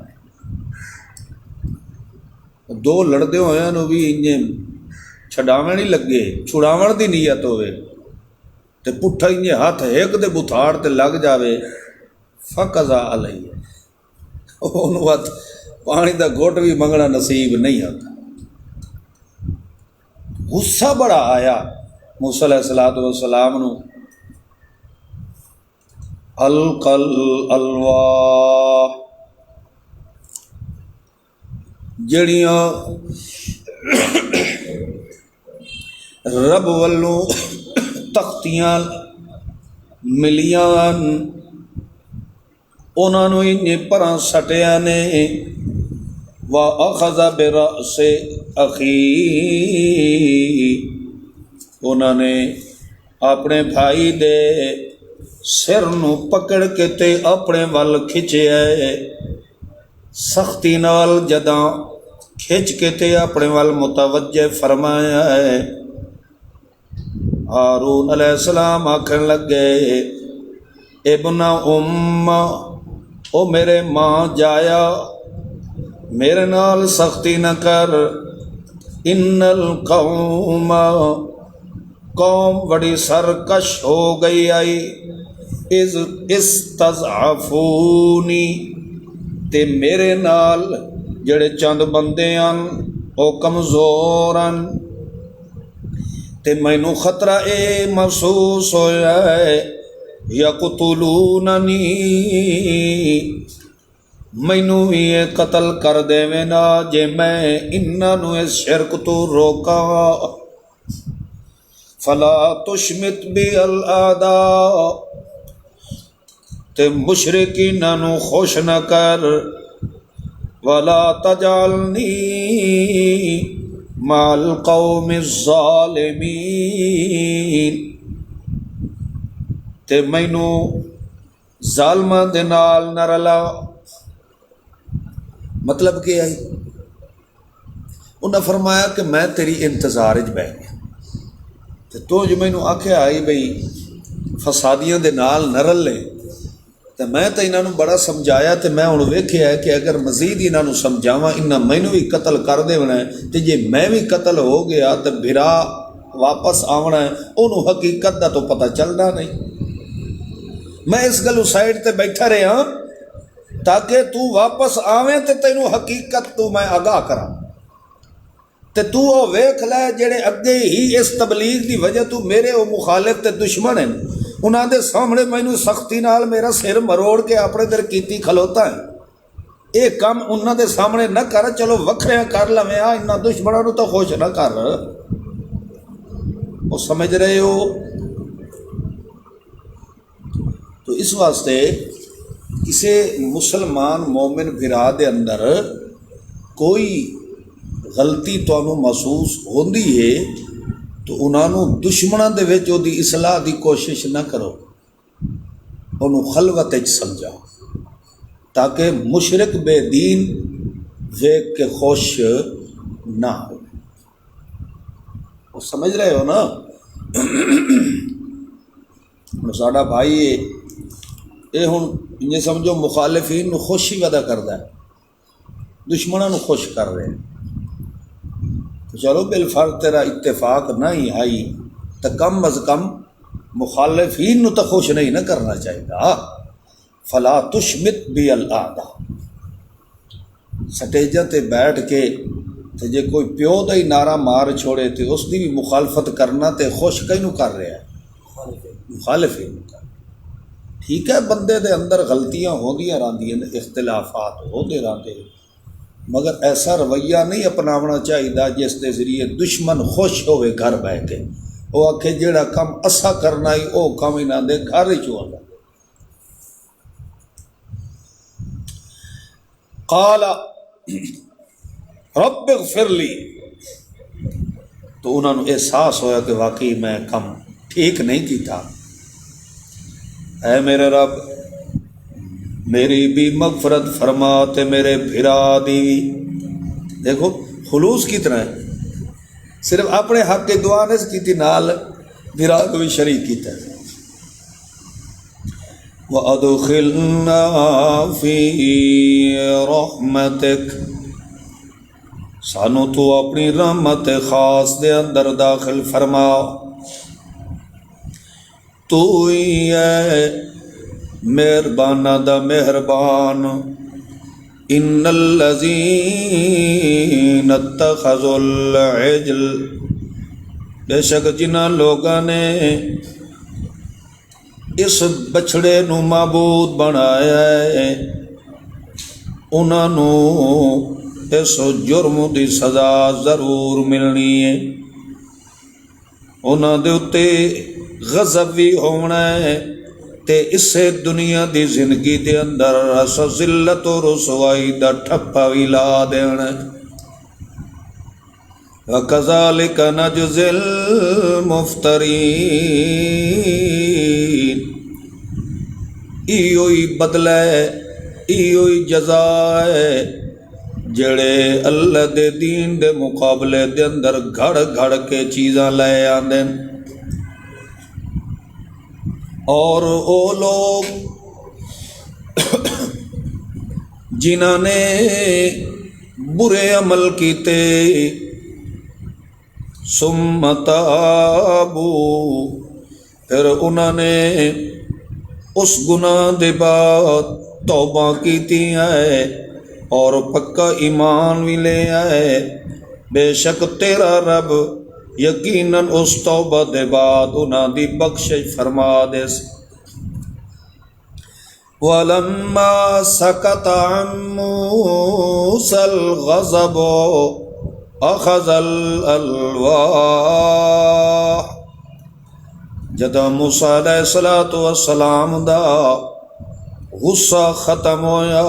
دو لڑدے ہوئے ہیں بھی انجیں چھڈاویں نہیں لگے، چھڑاون دی نیت ہوئے تے پٹھا انجیں ہاتھ ایک دے بتھاڑ تے لگ جاوے فقضا علیہ، انہوں ہاتھ پانی دا گھٹ بھی منگنا نصیب نہیں ہوتا. غصہ بڑا آیا موسیٰ علیہ السلام نو. القل الواح، جڑیاں رب والوں تختیاں ملیاں انہوں نے انہیں پراں سٹیاں نے. وَأَخَذَ بِرَأْسِ أَخِيهِ، انہوں نے اپنے بھائی دے سر نو پکڑ کے تے اپنے وال کھچے ہے، سختی نال جداں کھچ کے تے اپنے وال متوجہ فرمایا ہے. ہارون علیہ السلام آکھن لگے ابن او میرے ماں جایا، میرے نال سختی نہ کر، ان القوم قوم بڑی سرکش ہو گئی آئی، اذ استضعفونی تے میرے نال جڑے چند بندے ہیں او کمزور ہیں، تے مینوں خطرہ اے محسوس ہویا ہے یقتلوننی مینوں یہ قتل کر دیویں نا جے میں انہاں نوں اس شرک تو روکاں، فلا تشمت بی الاعداء تے مشرکیناں نوں خوش نہ کر، ولا تجعلنی مع القوم الظالمین تے مینوں ظالماں دے نال نہ رلا۔ مطلب کیا ہے؟ انہاں فرمایا کہ میں تیری انتظار وچ بیٹھ گیا تے تو جو مینوں آکھیا آئی بھئی فسادیاں دے نال نہ رلے تے میں تے انہاں نوں بڑا سمجھایا تے میں ہن ویکھیا ہے کہ اگر مزید انہاں نوں سمجھاواں انہاں مینوں بھی قتل کر دیونا ہے تے جے میں بھی قتل ہو گیا تے بھرا واپس آونا ہے انہوں حقیقت دا تو پتہ چلنا نہیں۔ میں اس گلوں سائڈ تے بیٹھا رہا تاکہ تو واپس آویں تے تینوں حقیقت تو میں آگاہ کراں تے تو وہ ویکھ لے جڑے اگے ہی اس تبلیغ دی وجہ تو میرے وہ مخالف تے دشمن ہیں، انہاں دے سامنے مینوں سختی نال میرا سر مروڑ کے اپنے در کیتی کھلوتا ہے۔ اے کام انہاں دے سامنے نہ کر، چلو وکھرے کر لویں، انہاں دشمناں نوں تو خوش نہ کر۔ وہ سمجھ رہے ہو؟ تو اس واسطے کسی مسلمان مومن بھرا دے اندر کوئی غلطی تانوں محسوس ہوندی ہے تو انہاں نوں دشمناں دے وچ او دی اصلاح دی کوشش نہ کرو، انہوں خلوت وچ سمجھاؤ تاکہ مشرک بے دین ویکھ کے خوش نہ ہو۔ وہ سمجھ رہے ہو نا؟ ساڈا بھائی اے ہن یہ سمجھو مخالفین نو خوشی ودا کردا ہے، دشمناں نو خوش کر رہے ہیں، تو چلو بالفرض تیرا اتفاق نہ ہی آئی تو کم از کم مخالفین نو تو خوش نہیں نہ کرنا چاہیے۔ فلا تشمت بی الاعداء، سٹیجاں تے بیٹھ کے تے جے کوئی پیو دا ہی نعرہ مار چھوڑے تے اس دی بھی مخالفت کرنا تے خوش کینوں کر رہا ہے؟ مخالفین کر۔ ٹھیک ہے بندے دے اندر غلطیاں ہوندیاں رہندیاں، اختلافات ہوندے رہندے، مگر ایسا رویہ نہیں اپناونا چاہیے جس دے ذریعے دشمن خوش ہوئے گھر بہ کے، وہ آکھے جیڑا کام اسا کرنا ہی او کام انہاں دے گھر ہی چوہدا۔ قال رب اغفر لی، تو انہوں نے احساس ہویا کہ واقعی میں کم ٹھیک نہیں کیتا، اے میرے رب میری بھی مغفرت فرما تے میرے بھرا دی۔ دیکھو خلوص کی طرح ہے، صرف اپنے حق کی دعا نہیں کیتی، نال بھرا کو بھی شریک کیتا ہے۔ وَأَدْخِلْنَا فِي رَحْمَتِكَ، سانو تو اپنی رحمت خاص دے اندر داخل فرما، تو ہی ہے مہربانہ دا مہربان۔ ان الذین اتخذوا العجل، بے شک جنہاں لوگاں نے اس بچھڑے نو معبود بنایا ہے، انہاں نو اس جرم دی سزا ضرور ملنی ہے، انہاں دے اتے غضب بھی ہونا ہے، تے اس سے دنیا دی زندگی دے اندر ذلت و رسوائی دا ٹھپا بھی لا دینا ہے۔ وَكَذَلِكَ نَجْزِي الْمُفْتَرِينَ، ایوئی بدلہ ہے، ایوئی جزا ہے جڑے اللہ دے دین دے مقابلے دے اندر گھڑ گھڑ کے چیزاں لے آندے، اور او لوگ جنہاں نے برے عمل کیتے، ثم تابو، پھر انہوں نے اس گناہ دے بعد توبہ کیتی ہے اور پکا ایمان بھی لے آئے، بے شک تیرا رب یقیناً اس توبہ دے بعد انہاں دی بخشش فرما دے۔ وَلَمَّا سَكَتَ عَن مُوسَى الْغَضَبُ أَخَذَ الْأَلْوَاحَ، جدوں موسیٰ علیہ السلام دا غصہ ختم ہویا،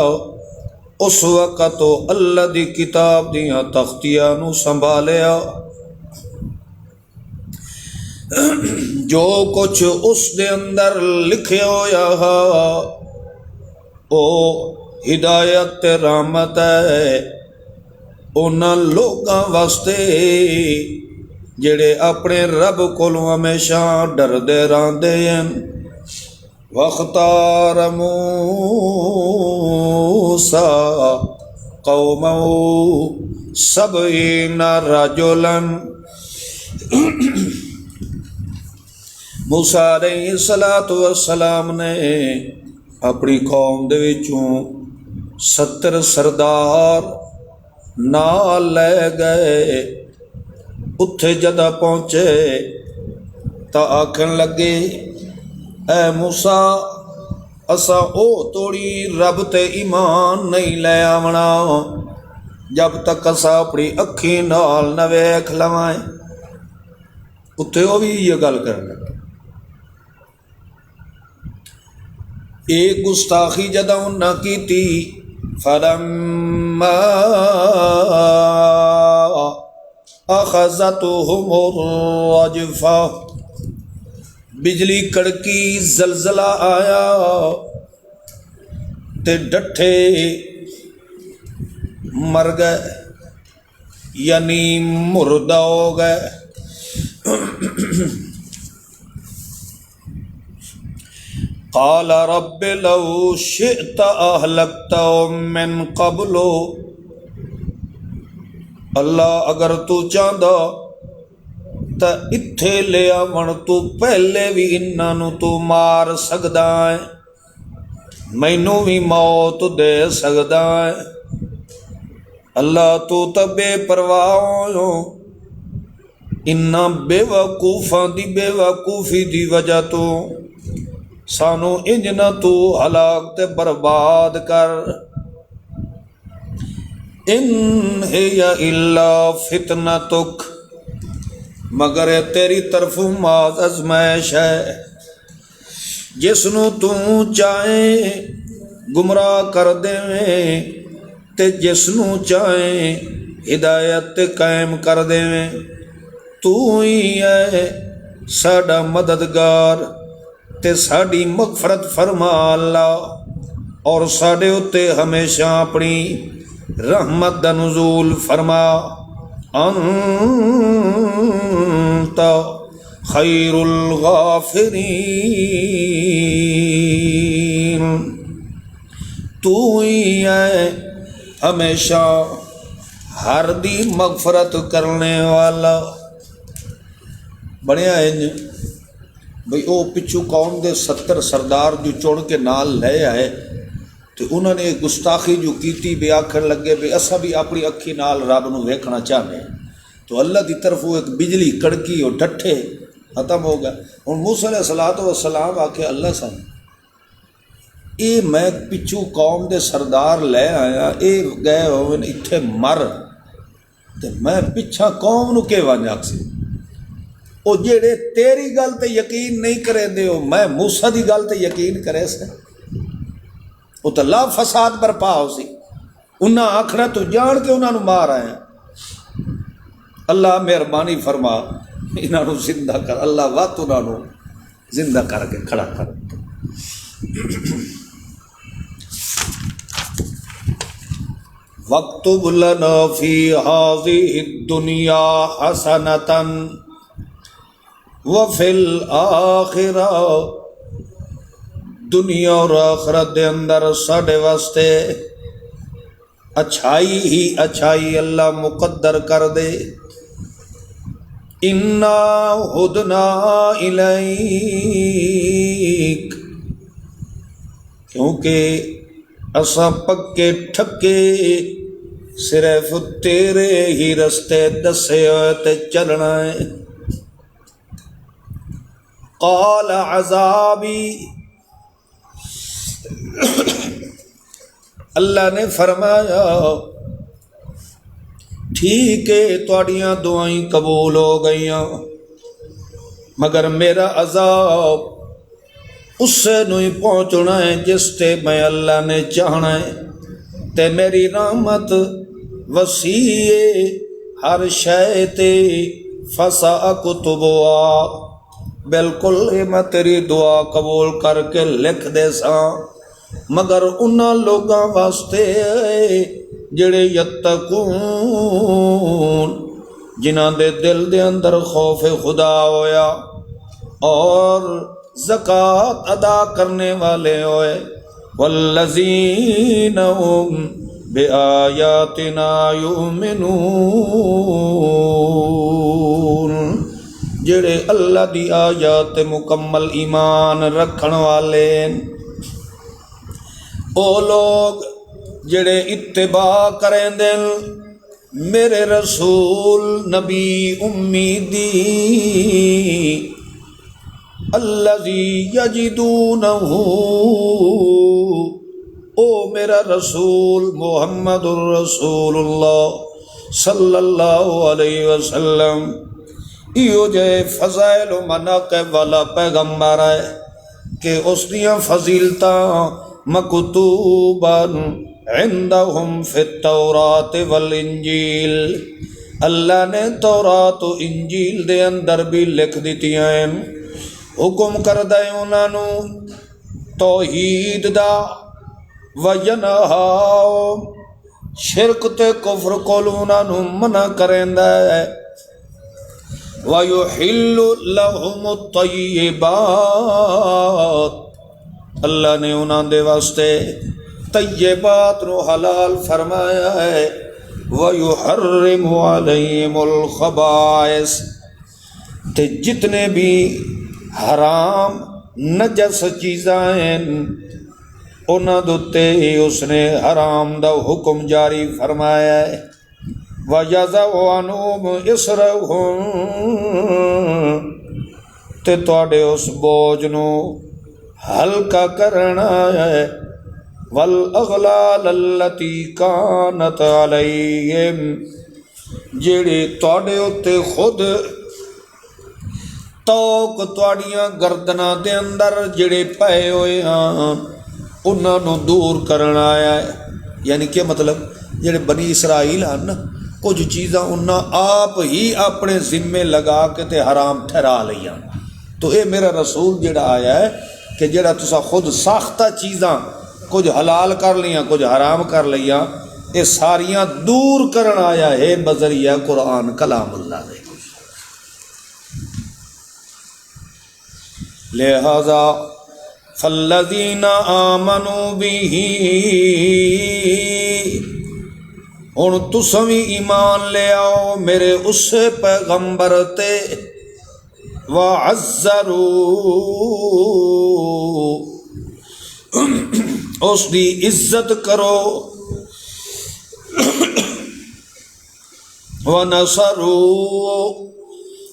اس وقت اللہ دی کتاب دیاں تختیاں نو سنبھالیا، جو کچھ اس دے اندر لکھے ہویا او ہدایت تے رحمت ہے انہاں لوگاں واسطے جڑے اپنے رب کولوں ہمیشہ ڈردے رہندے ہیں۔ وَاخْتَارَ مُوسَىٰ قَوْمَهُ 70 رَجُلًا، موسیٰ علیہ السلام نے اپنی قوم دے وچوں 70 سردار نال لے گئے۔ اتھے جدہ پہنچے تا آکھن لگے، اے موسیٰ اسا او توڑی رب تے ایمان نہیں لے آونا جب تک اسا اپنی اکھی نال نہ ویکھ لوائیں۔ اتھے وہ بھی یہ گل کرنے لگے۔ ایک گستاخی جدہ نہ کی تھی، فَلَمَّا أَخَذَتْهُمُ الرَّجْفَةُ، بجلی کڑکی زلزلہ آیا تے ڈٹھے مر گئے، یعنی مردہ ہو گئے۔ قال رب لو شئت اہلکتهم من قبل، اللہ اگر تو چاہدا تا اتھے لے آون تو پہلے بھی انہاں نو تو مار سکدا ہے، مینوں بھی موت دے سکدا ہے۔ اللہ تو تے بے پرواہ ہو، انہاں بے وقوفاں دی بے وقوفی دی وجہ تو سانو انج نہ تو ہلاک تے برباد کر۔ ان ہی الا فتنتک، مگر تیری طرف ماز ازمائش ہے، جس نو تو چاہے گمراہ کر دیویں تے جس نو چاہے ہدایت تے قائم کر دیویں۔ تو ہی ہے ساڈا مددگار تے ساڈی مغفرت فرما اللہ، اور ساڈے اتے ہمیشہ اپنی رحمت دا نزول فرما۔ انت خیر الغافرین، تو ہی ہے ہمیشہ ہر دی مغفرت کرنے والا۔ بڑھیا ہے بھئی او پچھو قوم دے 70 سردار جو چڑھ کے نال لے آئے تو انہوں نے گستاخی جو کیتی بے آکھن لگے بے اسا بھی اپنی اکھی نال رب نو ویکھنا چاہنے، تو اللہ دی طرف وہ ایک بجلی کڑکی اور ڈٹھے ختم ہو گیا۔ اور موسیٰ علیہ السلام آکھے اللہ سن اے میں پچھو قوم دے سردار لے آیا، اے گئے ہوئے اتھے مر تے میں پچھا قوم نو کے وانجاک سی، او جیڑے تیری گل تے یقین نہیں کرے دے ہو میں موسیٰ دی گل تے یقین کرے سے، او تو لا فساد برپا ہو سی۔ انہاں آکھنا تو جان کے انہاں نو مار آئے ہیں۔ اللہ مہربانی فرما انہاں نو زندہ کر، اللہ وقت انہاں نو زندہ کر کے کھڑا کر۔ وَاكْتُبْ لَنَا فِي هَذِهِ الدُّنْيَا حَسَنَةً وَفِي الْآخِرَةِ، دنیا اور آخرت دے اندر ساڈے واسطے اچھائی ہی اچھائی اللہ مقدر کر دے۔ انا ہدنا الیک، کیونکہ اساں پکے ٹھکے صرف تیرے ہی رستے دسے ہوئے تے چلنا ہے۔ قال عذابی، اللہ نے فرمایا ٹھیک ہے تواڈیاں دعائیں قبول ہو گئیاں، مگر میرا عذاب اس سے نہیں پہنچنا ہے جس تے میں اللہ نے چاہنا ہے، تے میری رحمت وسیع ہر شے تے فساکتبوا، بالکل میں تیری دعا قبول کر کے لکھ دے ساں، مگر انہاں لوگاں واسطے جڑے یتقون، جنہاں دے دل دے اندر خوف خدا ہویا اور زکوٰۃ ادا کرنے والے ہوئے، والذین هم بآیاتنا یؤمنون، جڑے اللہ دی آیات مکمل ایمان رکھن والے، او لوگ جڑے اتباع کریں دل میرے رسول نبی امی دی، الذی یجدونہ، او میرا رسول محمد الرسول اللہ صلی اللہ علیہ وسلم، ایو جے فضائل و مناقب والا پیغمبر ہے کہ اس دیاں فضیلتاں مکتوباً عندہم فی التوراۃ والانجیل، اللہ نے تورات و انجیل دے اندر بھی لکھ دیتیاں ہیں، حکم کردہ انہاں نو توحید دا، وینہا شرک تے کفر کول انہاں نو منع کریندا ہے، وَيُحِلُّ لَهُمُ الطَّيِّبَاتِ، اللہ نے انہاں دے واسطے طیبات نو حلال فرمایا ہے، وَيُحَرِّمُ عَلَيْهِمُ الْخَبَائِثَ، تے جتنے بھی حرام نجس چیزاں ہیں انہاں دوتے اس نے حرام دا حکم جاری فرمایا ہے، وَيَضَعُ عَنْهُمْ إِصْرَهُمْ، تے تواڈے اس بوجھ نو ہلکا کرنا ہے، وَالْأَغْلَالَ الَّتِي كَانَتْ عَلَيْهِمْ، جڑے تواڈے اُتے خود توق تواڈیاں گردناں دے اندر جڑے پئے ہوئے ہاں انہاں نو دور کرنا آیا ہے۔ یعنی کہ مطلب جڑے بنی اسرائیل ہیں نا، کچھ چیزاں انہاں آپ ہی اپنے ذمے لگا کے تے حرام ٹھہرا لیاں، تو اے میرا رسول جڑا آیا ہے کہ جڑا تسا خود ساختہ چیزاں کچھ حلال کر لیاں کچھ حرام کر لیاں، اے ساریاں دور کرنا آیا ہے بذریعہ قرآن کلام اللہ دے۔ لہذا فالذین آمنوا بہ، ہن تساں وی ایمان لے آؤ میرے اس پیغمبر تے، وعزروا، اس دی عزت کرو، ونصروا،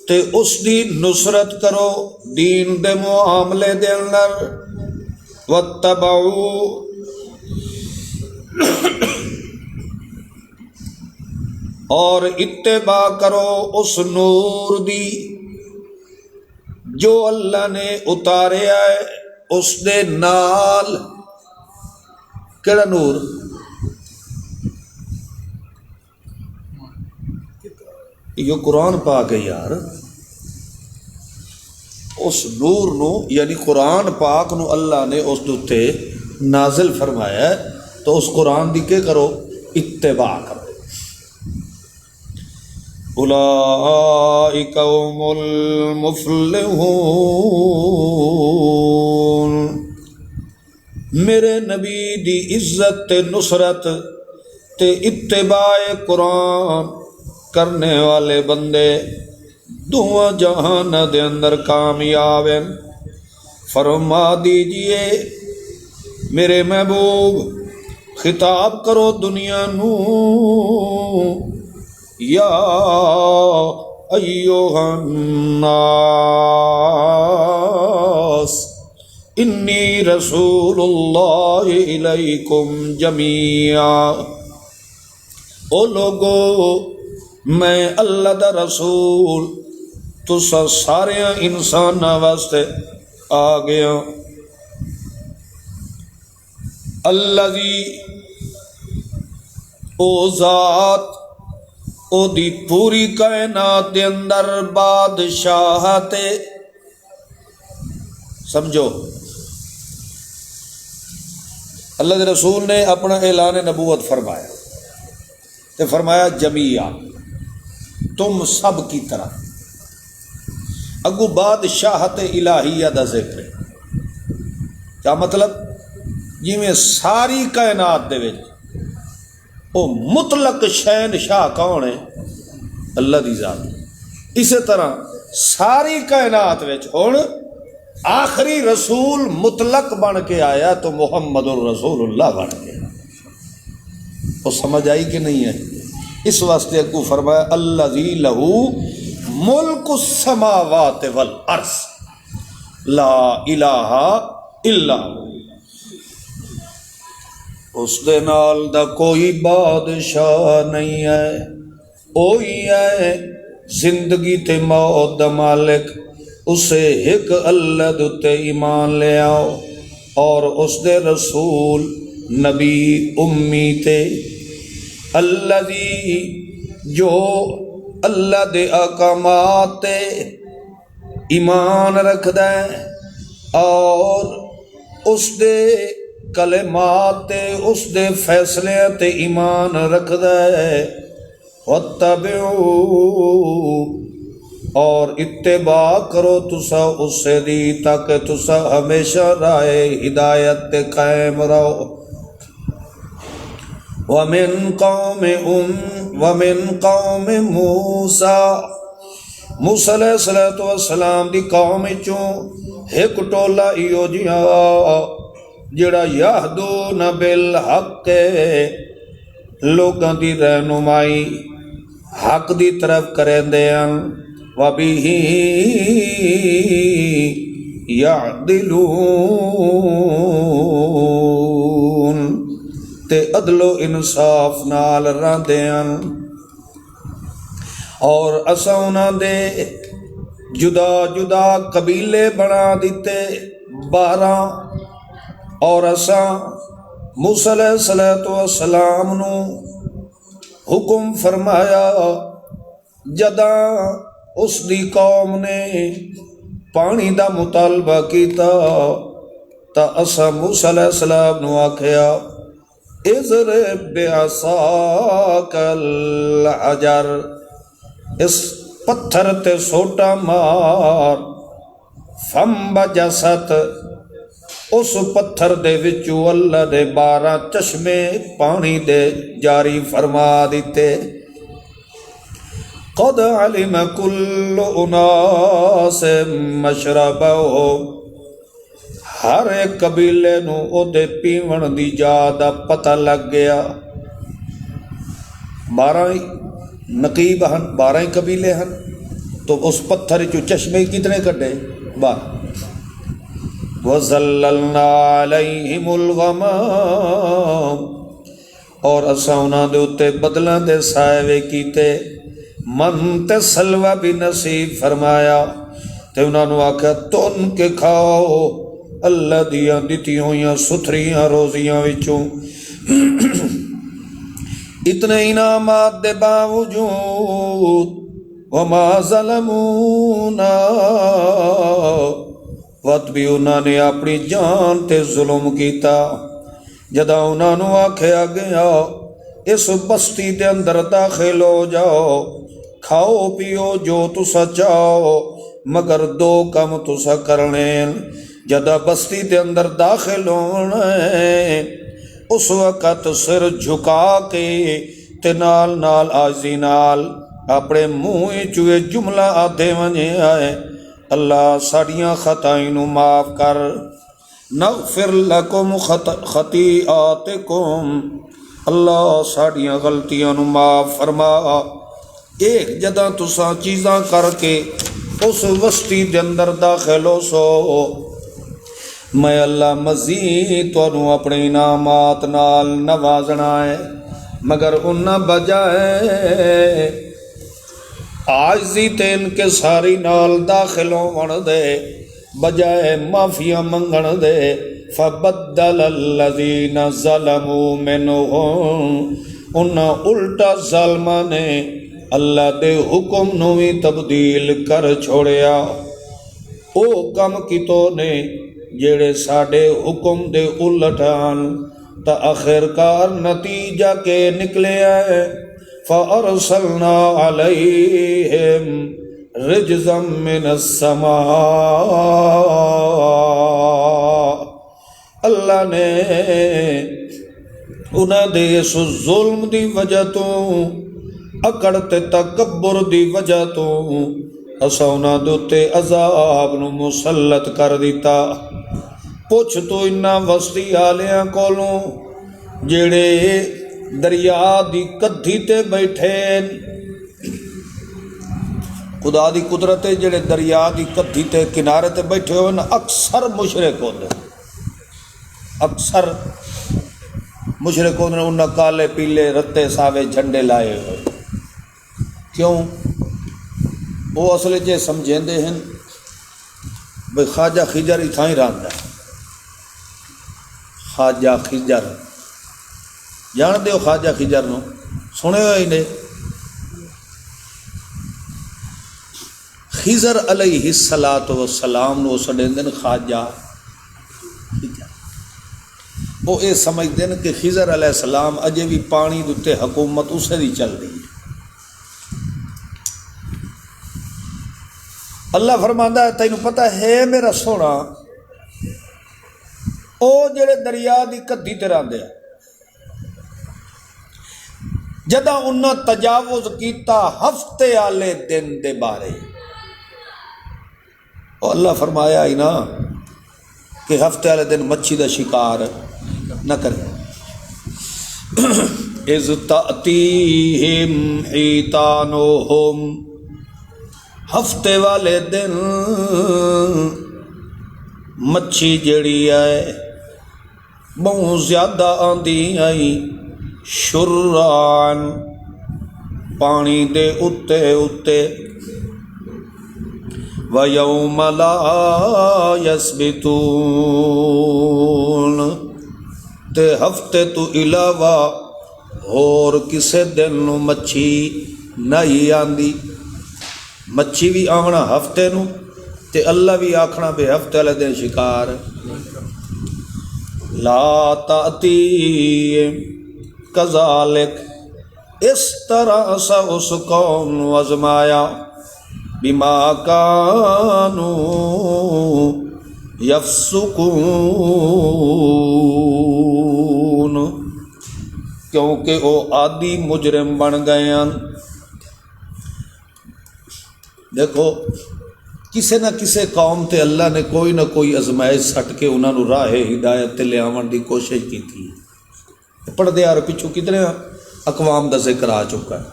تے اس دی نصرت کرو دین دے معاملے دے اندر، واتبعوا، اور اتباع کرو اس نور دی جو اللہ نے اتاریا ہے، اس دے نال، کیڑا نور؟ یہ قرآن پاک ہے یار، اس نور نو یعنی قرآن پاک نو اللہ نے اس دوتے نازل فرمایا ہے، تو اس قرآن دی کے کرو؟ اتباع کرو۔ اولئک هم المفلحون، میرے نبی دی عزت تے نصرت تے اتباع قرآن کرنے والے بندے دونوں جہان دے اندر کامیاب ہیں۔ فرما دیجئے میرے محبوب، خطاب کرو دنیا نو، یا ایھا الناس انی رسول اللہ الیکم جمیعا۔ او لوگو، میں اللہ دا رسول تسا سارے انساناں واسطے آ گیا۔ الذی، او ذات، او دی پوری کائنات دے اندر بادشاہت، سمجھو اللہ دے رسول نے اپنا اعلان نبوت فرمایا تے فرمایا جمیعا، تم سب کی طرح۔ اگو بادشاہت الہیہ دا ذکر ہے، کیا مطلب؟ جی میں ساری کائنات دے وچ او مطلق شہنشاہ کون ہے؟ اللہ دی ذات۔ اسی طرح ساری کائنات وچ ہن آخری رسول مطلق بن کے آیا تو محمد الرسول اللہ بن کے۔ وہ سمجھ آئی کہ نہیں ہے؟ اس واسطے اگو فرمایا الذی لہ ملک السماوات والارض لا الہ الا ہو۔ اس دے نال دا کوئی بادشاہ نہیں ہے، اوہی ہے زندگی تے موت دا مالک۔ اسے ایک اللہ دے ایمان لے آؤ، اور اس دے رسول نبی امی تے الذی، جو اللہ دے احکامات تے ایمان رکھدا ہے اور اس دے کلمات تے اس دے فیصلے تے ایمان رکھدا ہے۔ واتبعوا، اور اتباع کرو تسا اس سے دی، تاکہ تسا ہمیشہ راہ ہدایت تے قائم رہو۔ ومن قوم موسیٰ، موسیٰ علیہ السلام دی قوم چوں ایک ٹولا ایو جیا جڑا یہدون بالحق، لوگاں دی رہنمائی حق دی طرف کریندے ہیں، وبہ یعدلون، تے عدل و انصاف نال رہندے ہیں۔ اور اساں انہاں دے جدا جدا قبیلے بنا دیتے 12، اور اساں موسیٰ علیہ السلام نو حکم فرمایا جداں اس دی قوم نے پانی دا مطالبہ کیتا تا اساں موسیٰ علیہ السلام نو آکھیا اضرب بعصاک الحجر، اس پتھر تے سوٹا مار، فانبجست، اس پتھر دے وچوں اللہ دے 12 چشمے پانی دے جاری فرما دیتے۔ قد علم کل اناس مشربہم، ہر ایک قبیلے نو او دے پیون دی جا دا پتہ لگ گیا۔ 12 نقیب ہن، 12 قبیلے ہن، تو اس پتھر چو چشمے کتنے کٹے؟ 12۔ وَظَلَّلْنَا عَلَيْهِمُ الْغَمَامَ، اور اساں انہاں دے اُتے بدلاں دے سائے کیتے۔ من تے سلوہ بھی نصیب فرمایا، تے انہاں نو آکھیا تن کے کھاؤ اللہ دیاں دتی ہویاں ستھریاں روزیاں وچوں۔ اتنے انعامات دے باوجود وما ظلمونا، وقت بھی انہوں نے اپنی جان تے ظلم کیتا۔ جدا انہوں نے آکھیا گیا اس بستی دے اندر داخل ہو جاؤ، کھاؤ پیو جو تسا چاہو، مگر 2 کم تسا کرنے۔ جدا بستی دے اندر داخل ہونے اس وقت سر جھکا کے تے نال نال عاجزی نال اپنے منہ چوئے جملہ آدھے ونجے آئے اللہ ساڑیاں خطائیں نو معاف کر، نغفر لکم خطیئاتکم، اللہ ساڑیاں غلطیاں نو معاف فرما۔ ایک جدہ تساں چیزاں کر کے اس وسطی دے اندر داخل ہو سو، میں اللہ مزید تانوں اپنے انعامات نال نوازنا ہے، مگر انہاں بجائے عاجزی تے انکساری نال داخل ہون دے بجائے معافیاں منگن دے، فبدل الذین ظلموا منہم، انہاں الٹا ظالماں نے اللہ دے حکم نو بھی تبدیل کر چھوڑیا۔ او کم کیتو نے جڑے ساڈے حکم دے الٹان، تا آخرکار نتیجہ کے نکلے آئے فَأَرْسَلْنَا عَلَيْهِمْ رِجْزًا مِّنَ السَّمَاءِ، اللہ نے انہاں دے اس ظلم دی وجہ تو، اکڑ تے تکبر دی وجہ تو اساں انہاں دے تے عذاب نو مسلط کر دیتا۔ پوچھ تو انہاں وسطی آلیاں کولوں جڑے دریا دی کدھی تے بیٹھے، خدا دی قدرت جڑے دریا دی کدھی تے کنارے تے بیٹھے ہوئے اکثر مشرک ہوندے، اکثر مشرک ہوندے، انہاں کالے پیلے رتے ساوے جھنڈے لائے ہوئے، کیوں؟ وہ اصل جے سمجھیندے ہیں بھئی خواجہ خجر ہی تھائیں رہندا، خواجہ خجر جان دیو، خواجہ خجر نو سنے ہوئے نے؟ خضر علیہ السلام نو سڈیندن خواجہ خجر، وہ یہ سمجھتے ہیں کہ خضر علیہ السلام اجے بھی پانی دے حکومت اسے دی چل رہی ہے۔ اللہ فرماندا ہے تینوں پتہ ہے میرا سونا، او جڑے دریا دی کدھی تے رہندے ہیں، جدہ انہاں تجاوز کیتا ہفتے آلے دن دے بارے، اور اللہ فرمایا ہی نا کہ ہفتے والے دن مچھی دا شکار نہ کرے۔ اذ تأتیہم حیتانہم، ہفتے والے دن مچھی جڑی ہے بہت زیادہ آندی آئی، شرعان پانی دے اتے اتے، وَيَوْمَ لَا يَسْبِتُونَ، تے ہفتے تو علاوہ اور کسے دن نو مچھی نہیں آندی، مچھی بھی آونا ہفتے نو تے اللہ بھی آکھنا بے ہفتے والے دن شکار۔ لا تأتی کذالک، اس طرح سا اس قوم نو آزمایا، بما کانوا یفسقون، کیونکہ وہ عادی مجرم بن گئے ہیں۔ دیکھو کسے نہ کسے قوم تے اللہ نے کوئی نہ کوئی ازمائش سٹ کے انہوں نے راہ ہدایت تے لے آون دی کوشش کی تھی۔ پڑھدے آ رہے پچھو کتنے اقوام دا ذکر آ چکا ہے،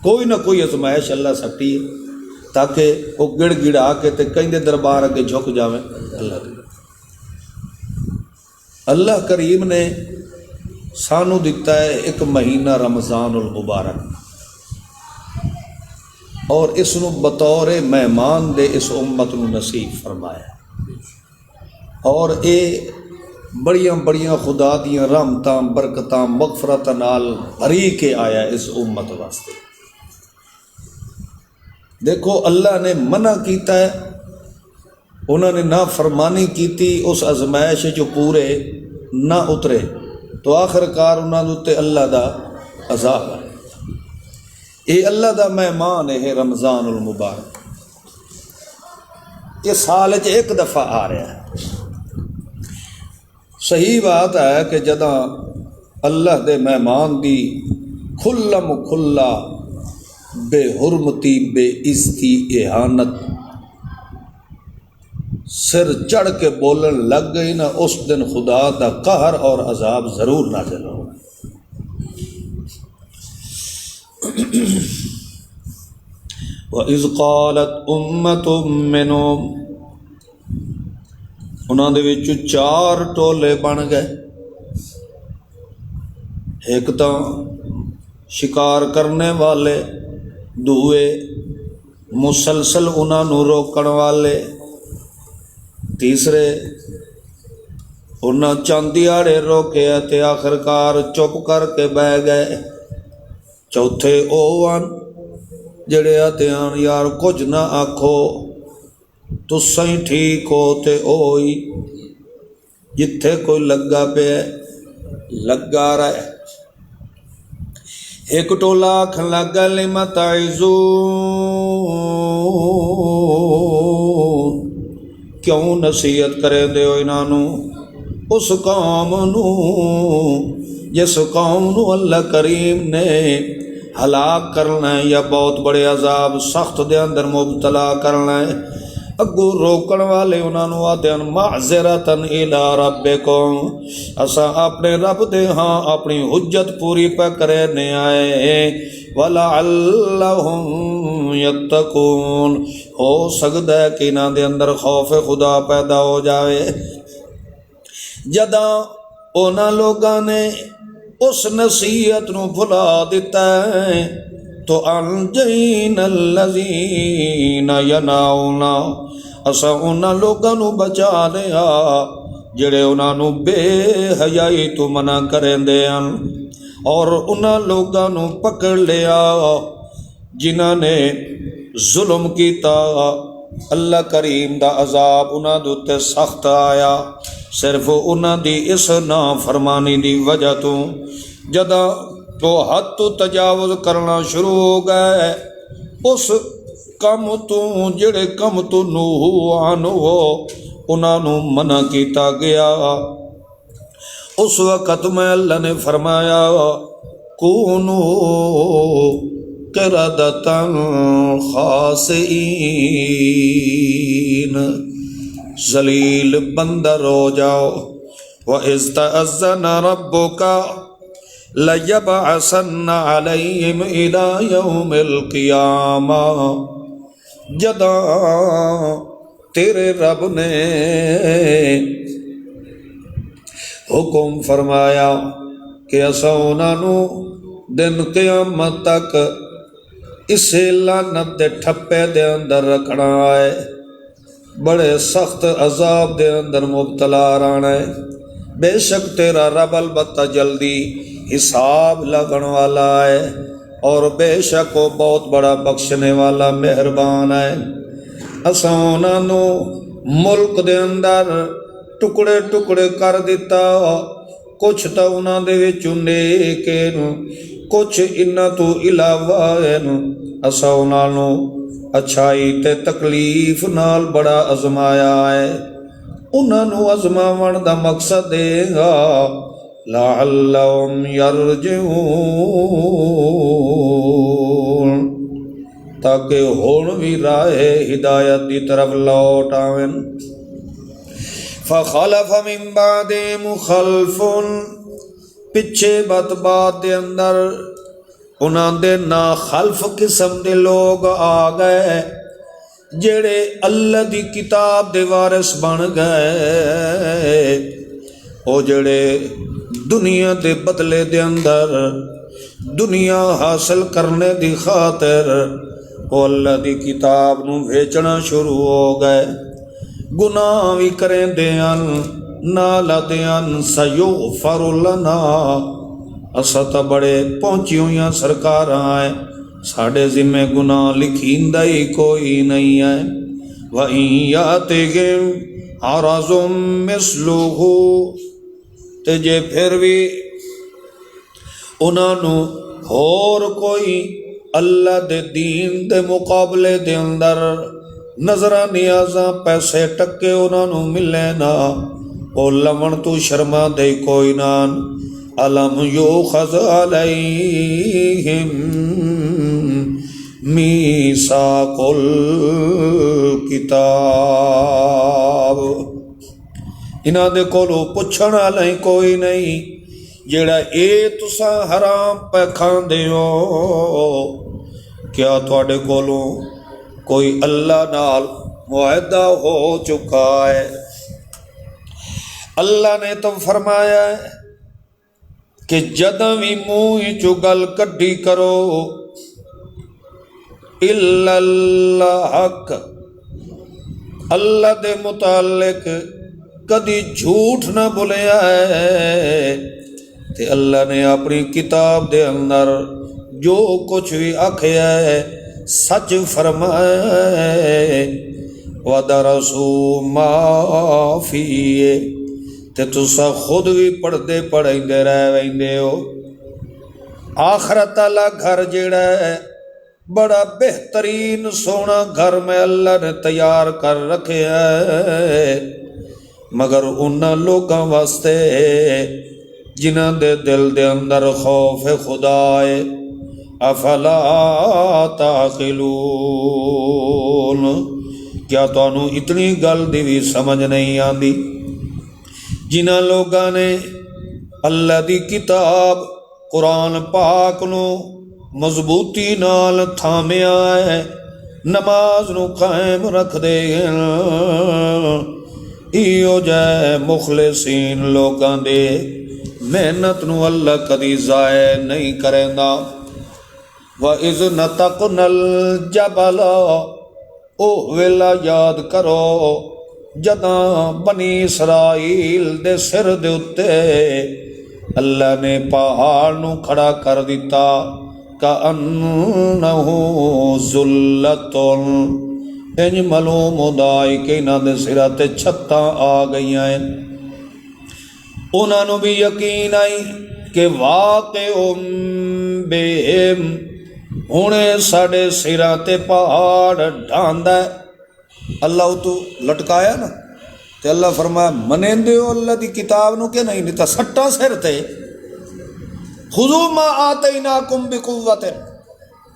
کوئی نہ کوئی ازمائش اللہ سٹی ہے تاکہ وہ گڑ گڑا کے تے کہیں دے دربار اگے جھک جاویں اللہ دے۔ اللہ کریم نے سانو دیتا ہے ایک مہینہ رمضان المبارک، اور اس نو بطور مہمان دے اس امت نو نصیب فرمایا، اور اے بڑیاں بڑیاں خدا دیاں رحمتاں برکتاں مغفرت نال بھری کے آیا اس امت واسطے۔ دیکھو اللہ نے منع کیتا ہے، انہوں نے نافرمانی کیتی، اس ازمائش جو پورے نہ اترے تو آخرکار انہوں نے اللہ دا عذاب ہے۔ یہ اللہ دا مہمان ہے رمضان المبارک، یہ سال ایک دفعہ آ رہا ہے۔ صحیح بات ہے کہ جدہ اللہ دے مہمان دی کھلم کھلا بے حرمتی بے عزتی اہانت سر چڑھ کے بولن لگ گئی نا، اس دن خدا دا قہر اور عذاب ضرور نازل ہوگا۔ وَإِذْ قَالَتْ أُمَّةٌ مِّنْهُمْ، انہاں دے وچوں 4 ٹولے بن گئے۔ ایک تو شکار کرنے والے، دوئے مسلسل انہاں نوں روکن والے، تیسرے انہاں چاندیاڑے روکے تے آخرکار چپ کر کے بہ گئے، چوتھے اوان جڑے آتے ہیں یار کچھ نہ آکھو تساں ہی ٹھیک ہو تے اوئی، جتھے کوئی لگا پہ لگا رہے۔ ایک ٹولا آکھن لگا لم تعظون، کیوں نصیحت کرے دے ہو انہاں نوں، اس قوم نوں جس قوم نوں اللہ کریم نے ہلاک کرنا ہے یا بہت بڑے عذاب سخت دے اندر مبتلا کرنا ہے۔ اگو روکن والے انہاں نوں آتے ہیں معذرتن الی ربکم، اسا اپنے رب دے ہاں اپنی حجت پوری پہ کرنے آئے، وَلَعَلَّهُمْ يَتَّقُونَ، ہو سکتا ہے کہ انہاں دے اندر خوف خدا پیدا ہو جاوے۔ جداں انہاں لوگاں نے اس نصیحت نو بھلا دیتا ہے تو انجینا الذین یناؤون، اسا انہاں لوگاں نو بچا لیا جڑے انہاں نو بے حیائی تو منع کریندے ہیں، اور انہاں لوگاں نو پکڑ لیا جنہاں نے ظلم کیتا۔ اللہ کریم دا عذاب انہاں دے تے سخت آیا صرف انہاں دی اس نافرمانی دی وجہ تو۔ جداں تو حد تو تجاوز کرنا شروع ہو گئے اس کم تو جڑے کم تو نوح عنہ انہاں نو منع کیتا گیا، اس وقت میں اللہ نے فرمایا کونو قردۃ خاسئین، ذلیل بندر ہو جاؤ۔ وَإِذْ تَأَذَّنَ رَبُّكَ لَيَبْعَثَنَّ عَلَيْهِمْ إِلَى يَوْمِ الْقِيَامَةِ، جداں تیرے رب نے حکم فرمایا کہ اساں انہاں نوں دن قیامت تک اسے لعنت دے ٹھپے دے اندر رکھنا ہے، بڑے سخت عذاب دے اندر مبتلا رانا ہے۔ بے شک تیرا رب البتہ جلدی حساب لگن والا ہے، اور بے شک وہ بہت بڑا بخشنے والا مہربان ہے۔ اساں انہاں نوں ملک دے اندر ٹکڑے ٹکڑے کر دیتا، کچھ تا انہاں دے وچوں نیک ہیں، کچھ انہاں تو علاوہ ہیں۔ اساں انہاں نوں اچھائی تے تکلیف نال بڑا آزمایا ہے، انہاں نوں آزماون دا مقصد دے گا لعلہم یرجعون، تاکہ ہون بھی راہ ہدایت دی طرف لوٹ آویں۔ فخلف من بعدہم خلف، پچھے بعد دے اندر انہاں دے نا خلف قسم دے لوگ آ گئے جڑے اللہ دی کتاب دے وارث بن گئے، او جڑے دنیا دے بدلے دے اندر دنیا حاصل کرنے دی خاطر او اللہ دی کتاب نو بیچنا شروع ہو گئے، گناہ بھی کریں دیاں نال دیاں سیغفر لنا، اسا تا بڑے پہنچی ہوئیاں سرکاراں ہیں، ساڑھے ذمہ گناہ لکھیندہ ہی کوئی نہیں ہے۔ وَإِن يَأْتِهِمْ عَرَضٌ مِثْلُهُ، تے جے پھر بھی انہاں نو اور کوئی اللہ دے دین دے مقابلے دے اندر نظرہ نیازاں پیسے ٹکے انہاں نو ملے نا، او لمن تو شرما دے کوئی نان، الم یؤخذ علیہم میثاق الکتاب، انہاں دے کولوں پچھن والا کوئی نہیں جیڑا اے تساں حرام پہ کھاندے ہو، کیا تواڈے کولوں کوئی اللہ نال معاہدہ ہو چکا ہے؟ اللہ نے تو فرمایا ہے کہ جداں بھی منہ چوں گل کڈی کرو الا الحق، اللہ دے متعلق کدی جھوٹ نہ بولیا ہے، تے اللہ نے اپنی کتاب دے اندر جو کچھ بھی آکھیا ہے سچ فرمایا ہے، وَدَرَسُوا مَا فِيهِ، تے تسا خود بھی پڑھتے پڑھائندے رہ ویندے ہو۔ آخرت والا گھر جیڑا ہے بڑا بہترین سونا گھر میں اللہ نے تیار کر رکھے ہے، مگر انہاں لوگاں واسطے جنہاں دے دل دے اندر خوف خدا ہے۔ افلا تعقلون، کیا تانوں اتنی گل دی بھی سمجھ نہیں آندی؟ جنہاں لوگاں نے اللہ دی کتاب قرآن پاک نو مضبوطی نال تھامیا ہے، نماز نو قائم رکھ دے ایو جائے مخلصین لوگاں دے محنت نو اللہ کدی ضائع نہیں کریندا۔ وَإِذْ نَتَقْنَا الْجَبَلَ، او ویلا یاد کرو جداں بنی اسرائیل دے سر دے اتے اللہ نے پہاڑ نو کھڑا کر دیتا، کَأَنَّهُ ذُلَّةٌ، انج معلوم ہودا ہے کہ انہاں دے سراں تے چھتاں آ گئیاں ہیں۔ انہاں نو بھی یقین آئی کہ واقع بہم، ہونے ساڑے سراں تے پہاڑ ڈھاندا ہے۔ اللہ تو لٹکایا نا، تے اللہ فرمایا منیندے ہو اللہ دی کتاب نو کہ نہیں، تا سٹا سر تے خذوا ما آتیناکم بقوت،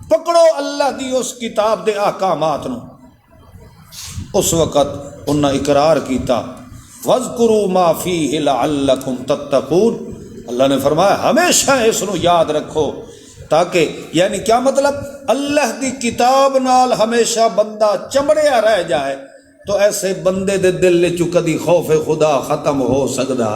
پکڑو اللہ دی اس کتاب دے احکامات نو۔ اس وقت انہاں اقرار کیتا وَاذْكُرُوا مَا فِيهِ لَعَلَّكُمْ تَتَّقُونَ، اللہ نے فرمایا ہمیشہ اس نو یاد رکھو، تاکہ یعنی کیا مطلب، اللہ دی کتاب نال ہمیشہ بندہ چمڑیا رہ جائے تو ایسے بندے دے دل چ کدی خوف خدا ختم ہو سکدا